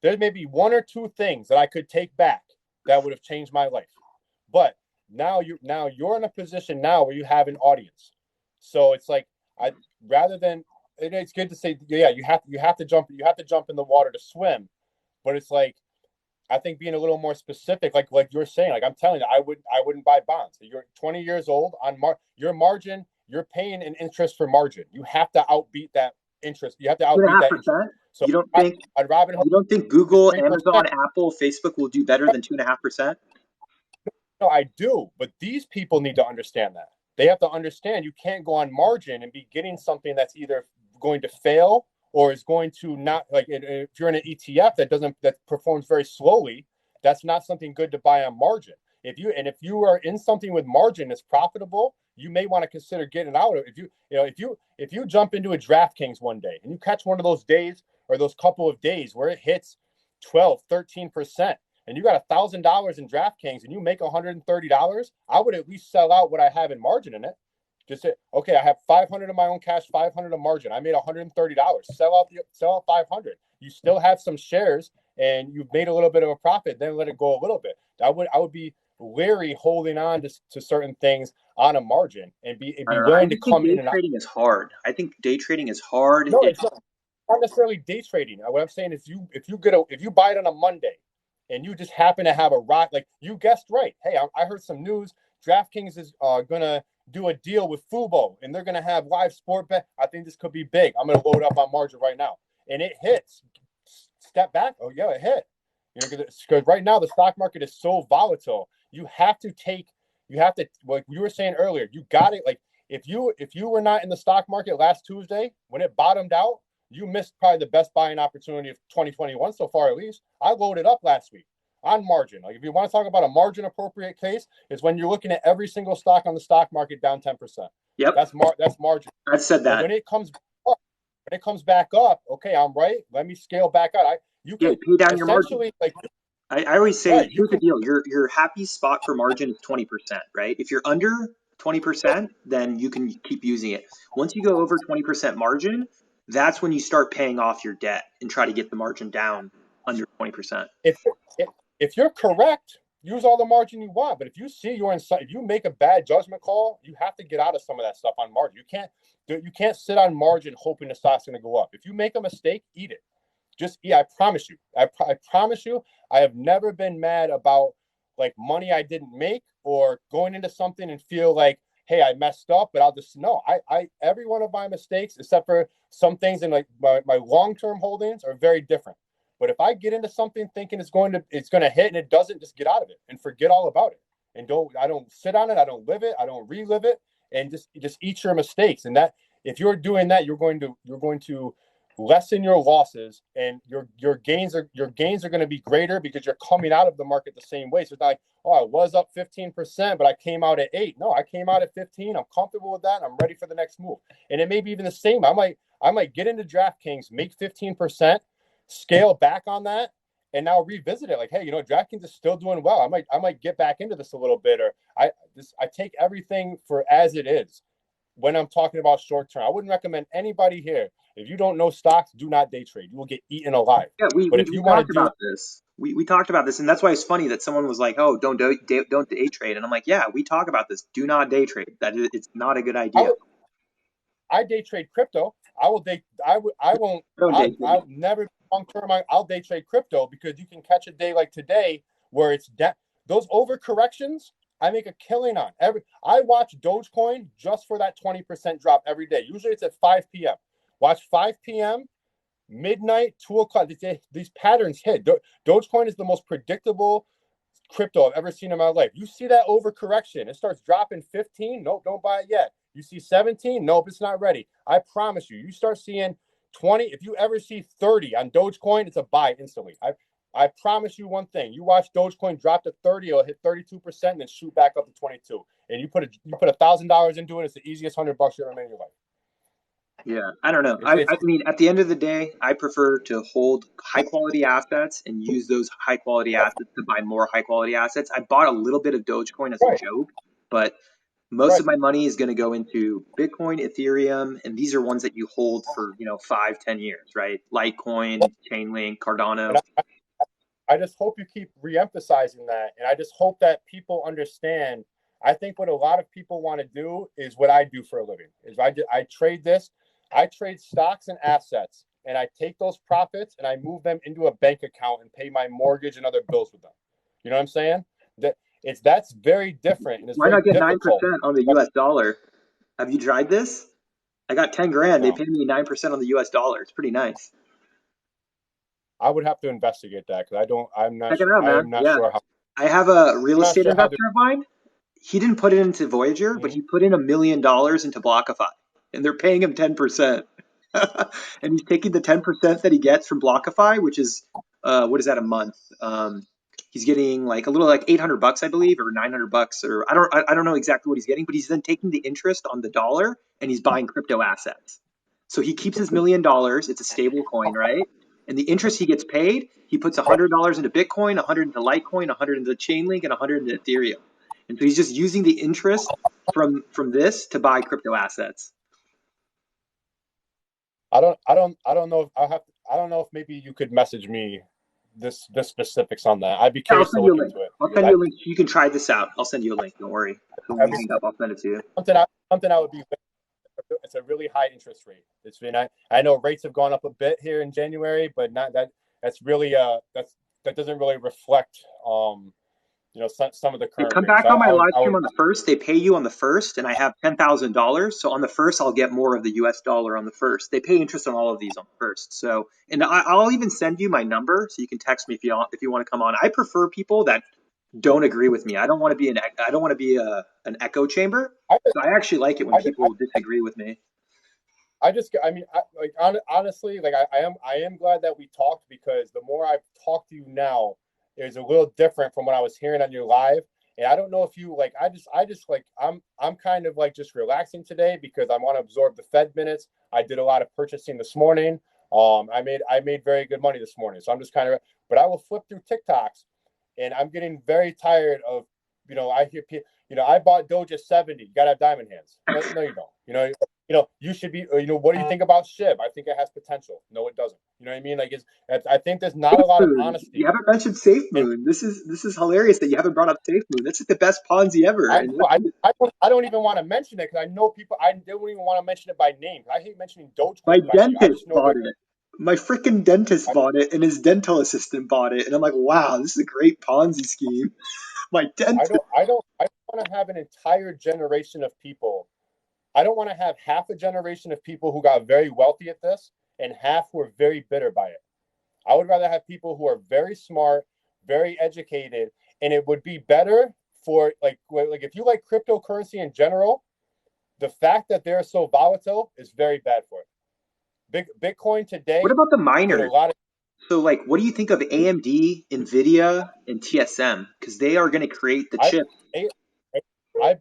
There may be one or two things that I could take back that would have changed my life. But now you're in a position now where you have an audience. So it's like I rather than it's good to say, yeah, you have to jump in the water to swim, but it's like I think being a little more specific, like you're saying, like I'm telling you, I wouldn't buy bonds. You're 20 years old on your margin. You're paying an interest for margin. You have to outbeat that interest. You have to Two and a outbeat half that interest. percent. So You don't on think Robinhood you don't think is Google, 3%. Amazon, Apple, Facebook will do better than 2.5%? No, I do, but these people need to understand that. They have to understand you can't go on margin and be getting something that's either going to fail or is going to not like if you're in an ETF that performs very slowly, that's not something good to buy on margin. If you are in something with margin that's profitable, you may want to consider getting out of it. If you jump into a DraftKings one day and you catch one of those days or those couple of days where it hits 12, 13%, and you got $1,000 in DraftKings and you make $130, I would at least sell out what I have in margin in it. Just say, okay, I have 500 of my own cash, 500 of margin. I made $130. Sell out 500. You still have some shares and you've made a little bit of a profit. Then let it go a little bit. I would be wary holding on to certain things on a margin and I be don't know. I willing to just think come day in and out. trading is hard. I think day trading is hard. No, it's not necessarily day trading. What I'm saying is if you buy it on a Monday and you just happen to have a rock, like you guessed right. Hey, I heard some news. DraftKings is gonna do a deal with Fubo, and they're gonna have live sport bet. I think this could be big. I'm gonna load up on margin right now, and it hits. Step back. Oh yeah, it hit. Because right now the stock market is so volatile. Like you were saying earlier, you got it. Like if you were not in the stock market last Tuesday when it bottomed out, you missed probably the best buying opportunity of 2021 so far, at least. I loaded up last week on margin. Like if you want to talk about a margin appropriate case, it's when you're looking at every single stock on the stock market down 10%. Yep, That's margin. I've said But that. when it comes back up, okay, I'm right. Let me scale back out. You Yeah, can pay down your margin. essentially like I always say, right. You here's the can deal: your happy spot for margin is 20%, right? If you're under 20%, then you can keep using it. Once you go over 20% margin, that's when you start paying off your debt and try to get the margin down under 20%. if if you're correct, use all the margin you want. But if you see you're inside, if you make a bad judgment call, you have to get out of some of that stuff on margin. You can't sit on margin hoping the stock's going to go up. If you make a mistake, eat it. Just yeah, I promise you. I promise you, I have never been mad about like money I didn't make or going into something and feel like, hey, I messed up, but I'll just no. I every one of my mistakes, except for some things in like my long-term holdings are very different. But if I get into something thinking it's going to hit and it doesn't, just get out of it and forget all about it. And I don't sit on it, I don't live it, I don't relive it, and just eat your mistakes. And that if you're doing that, you're going to lessen your losses, and your gains are going to be greater because you're coming out of the market the same way. So it's not like, oh, I was up 15%, but I came out at 8. No, I came out at 15. I'm comfortable with that. And I'm ready for the next move. And it may be even the same. I might get into DraftKings, make 15%, scale back on that, and now revisit it. Like, hey, DraftKings is still doing well. I might get back into this a little bit, or I take everything for as it is when I'm talking about short term. I wouldn't recommend anybody here. If you don't know stocks, do not day trade. You will get eaten alive. Yeah, we, But we, if we you want talked to do, about this. We talked about this, and that's why it's funny that someone was like, "Oh, don't day trade," and I'm like, "Yeah, we talk about this. Do not day trade. It's not a good idea. I day trade crypto. I will day. I won't. Don't day trade." I'll never long term. I'll day trade crypto because you can catch a day like today where it's those over corrections. I make a killing on I watch Dogecoin just for that 20% drop every day. Usually it's at 5 p.m. Watch 5 p.m. midnight, 2 o'clock. These patterns hit. Dogecoin is the most predictable crypto I've ever seen in my life. You see that overcorrection, it starts dropping 15. Nope, don't buy it yet. You see 17. Nope, it's not ready. I promise you, you start seeing 20. If you ever see 30 on Dogecoin, it's a buy instantly. I promise you one thing. You watch Dogecoin drop to 30, it'll hit 32% and then shoot back up to 22. And you put $1,000 into it, it's the easiest $100 you ever made in your life. Yeah, I don't know. I mean, at the end of the day, I prefer to hold high quality assets and use those high quality assets to buy more high quality assets. I bought a little bit of Dogecoin as a joke, but most of my money is going to go into Bitcoin, Ethereum, and these are ones that you hold for 5-10 years, right? Litecoin, Chainlink, Cardano. I just hope you keep reemphasizing that, and I just hope that people understand. I think what a lot of people want to do is what I do for a living. Is I trade this. I trade stocks and assets, and I take those profits and I move them into a bank account and pay my mortgage and other bills with them. You know what I'm saying? That's very different. And it's Why very not get 9% difficult. on the US dollar? Have you tried this? I got 10 grand. No. They paid me 9% on the US dollar. It's pretty nice. I would have to investigate that because I'm not. Check it out, I man. am not Yeah. sure how. I have a real I'm not estate sure how. investor of mine. He didn't put it into Voyager, but he put in $1 million into Blockify, and they're paying him 10%. And he's taking the 10% that he gets from Blockify, which is what is that a month? He's getting like a little like $800, I believe, or $900, or I don't know exactly what he's getting, but he's then taking the interest on the dollar and he's buying crypto assets. So he keeps his $1 million. It's a stable coin, right? And the interest he gets paid, he puts $100 into Bitcoin, 100 into Litecoin, 100 into Chainlink, and 100 into Ethereum. And so he's just using the interest from this to buy crypto assets. I don't know if I don't know if maybe you could message me this specifics on that. I'd be Yeah, I'll curious to send you a look link. into it. I'll send you a link. You can try this out. I'll send you a link. Don't worry. When we hang up, I'll send it to you. Something I would be. It's a really high interest rate. It's been. I know rates have gone up a bit here in January, but not that. That's really that doesn't really reflect some of the current Come rates. back on my live stream on the 1st. They pay you on the 1st, and I have $10,000. So on the 1st, I'll get more of the US dollar on the 1st. They pay interest on all of these on the 1st. So, and I'll even send you my number so you can text me if you want to come on. I prefer people that don't agree with me. I don't want to be an echo chamber. So I actually like it when people disagree with me. Honestly, like I am glad that we talked, because the more I've talked to you now, is a little different from what I was hearing on your live. And I don't know if you like, I'm kind of like just relaxing today because I want to absorb the Fed minutes. I did a lot of purchasing this morning. I made very good money this morning. So I'm just kind of, but I will flip through TikToks and I'm getting very tired of, I hear people, I bought Doge at 70. You got to have diamond hands. No, you don't. You should be, what do you think about SHIB? I think it has potential. No, it doesn't. You know what I mean? I think there's not a lot of honesty. You haven't mentioned SafeMoon. This is hilarious that you haven't brought up SafeMoon. That's like the best Ponzi ever. I don't even want to mention it because I know people. I don't even want to mention it by name. I hate mentioning Dogecoin. My dentist bought it. My freaking dentist bought it, and his dental assistant bought it, and I'm like, wow, this is a great Ponzi scheme. My dentist. I don't want to have an entire generation of people. I don't want to have half a generation of people who got very wealthy at this and half who are very bitter by it. I would rather have people who are very smart, very educated, and it would be better for like if you like cryptocurrency in general, the fact that they're so volatile is very bad for it. Bitcoin today. What about the miners? So, like, what do you think of AMD, Nvidia, and TSM? Because they are going to create the chips. I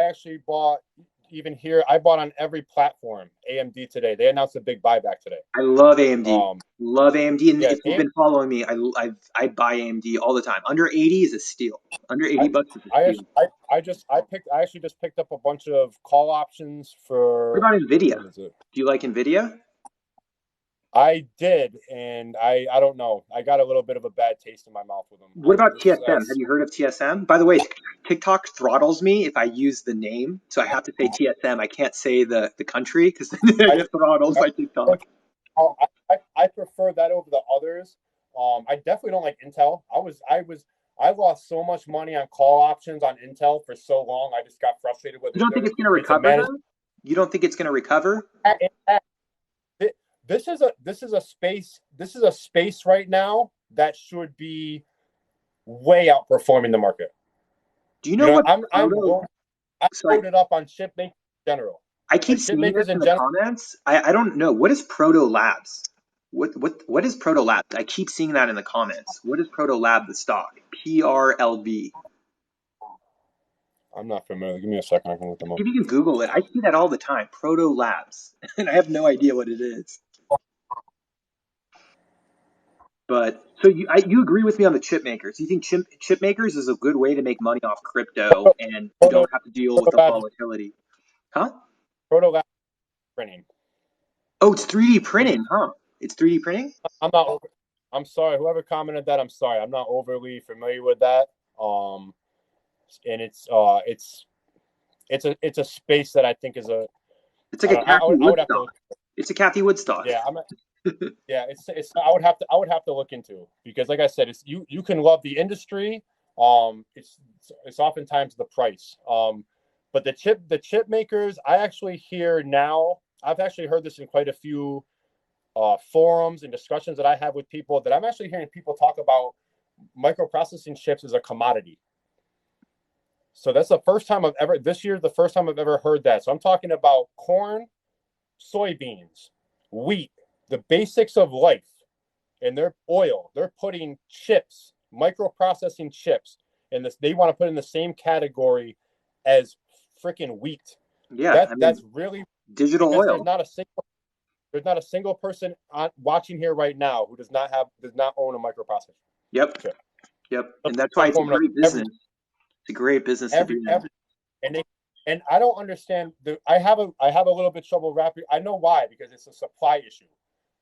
actually bought even here. I bought on every platform AMD today. They announced a big buyback today. I love AMD. Love AMD. And if you've been following me, I buy AMD all the time. Under 80 is a steal. Under $80 is a steal. I actually just picked up a bunch of call options for. What about Nvidia? Do you like Nvidia? I did, and I don't know. I got a little bit of a bad taste in my mouth with them. What about TSM? Have you heard of TSM? By the way, TikTok throttles me if I use the name, so I have to say TSM. I can't say the country because then I get throttled by TikTok. I prefer that over the others. I definitely don't like Intel. I lost so much money on call options on Intel for so long. I just got frustrated with it. You don't think it's going to recover? You don't think it's going to recover? This is a space right now that should be way outperforming the market. Do you know what I'm proto? Sorry, loaded up on chip makers in general. I keep Like chip seeing this makers in in the general. comments. I don't know. What is Proto Labs? What is Proto Labs? I keep seeing that in the comments. What is Proto Lab, the stock? PRLB. I'm not familiar. Give me a second. I can look them up. If you can Google it, I see that all the time. Proto Labs, and I have no idea what it is. But so you agree with me on the chip makers? You think chip makers is a good way to make money off crypto, and you Proto don't have to deal with the Labs, volatility, huh? Proto Labs printing. Oh, it's 3D Is printing, huh? It's 3D printing. I'm not. I'm sorry. Whoever commented that, I'm sorry. I'm not overly familiar with that. And it's a space that I think is a. It's like a Kathy I Wood would have to stock. look. It's a Kathy Wood stock. Yeah, it's I would have to look into, because like I said, it's you can love the industry. It's oftentimes the price. But the chip makers, I actually hear now. I've actually heard this in quite a few forums and discussions that I have with people, that I'm actually hearing people talk about microprocessing chips as a commodity. So that's the first time this year, the first time I've ever heard that. So I'm talking about corn, soybeans, wheat, the basics of life, and their oil. They're putting chips, microprocessing chips, and this they want to put in the same category as freaking wheat. Yeah, I That's mean, really, digital because oil. there's not a single person watching here right now who does not own a microprocessor Yep, chip. yep. And that's why Some it's a form of great business. It's a great business to be in. and I don't understand I have a little bit trouble wrapping. I know why, because it's a supply issue,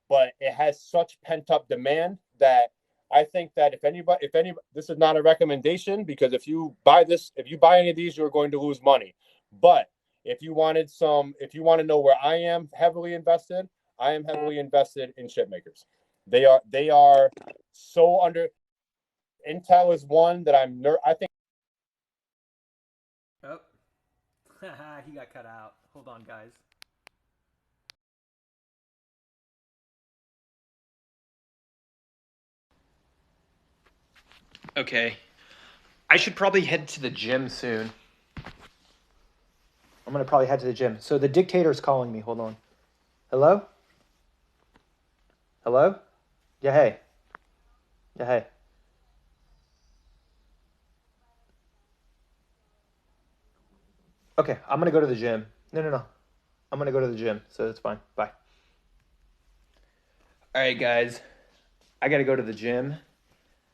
but it has such pent up demand that I think that if anybody, this is not a recommendation, because if you buy any of these, you're going to lose money. But if you want to know where I am heavily invested, I am heavily invested in chip makers. They are so under. Intel is one that I think. Oh, he got cut out. Hold on, guys. Okay. I should probably head to the gym soon. I'm going to probably head to the gym. So the dictator's calling me. Hold on. Hello? Hello? Yeah, hey. Yeah, hey. Okay, I'm going to go to the gym. No. I'm going to go to the gym, so it's fine. Bye. All right, guys. I got to go to the gym.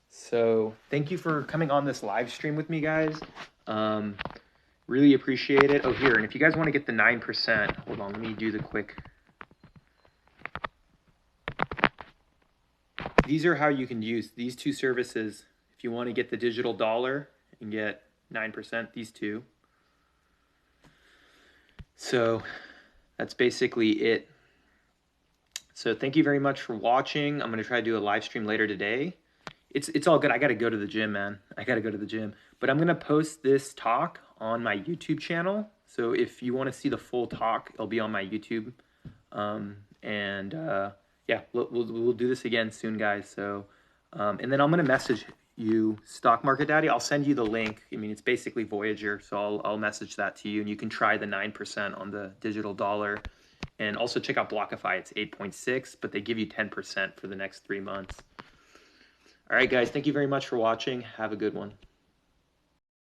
So thank you for coming on this live stream with me, guys. Really appreciate it. Oh, here, and if you guys want to get the 9%, hold on, let me do the quick. These are how you can use these two services if you want to get the digital dollar and get 9%, these two. So that's basically it. So thank you very much for watching. I'm going to try to do a live stream later today. It's all good. I got to go to the gym, man. I got to go to the gym. But I'm going to post this talk on my YouTube channel. So if you want to see the full talk, it'll be on my YouTube. Yeah, we'll do this again soon, guys. So, and then I'm going to message you, Stock Market Daddy. I'll send you the link. I mean, it's basically Voyager. So I'll message that to you, and you can try the 9% on the digital dollar. And also check out Blockify. It's 8.6, but they give you 10% for the next 3 months. All right, guys. Thank you very much for watching. Have a good one.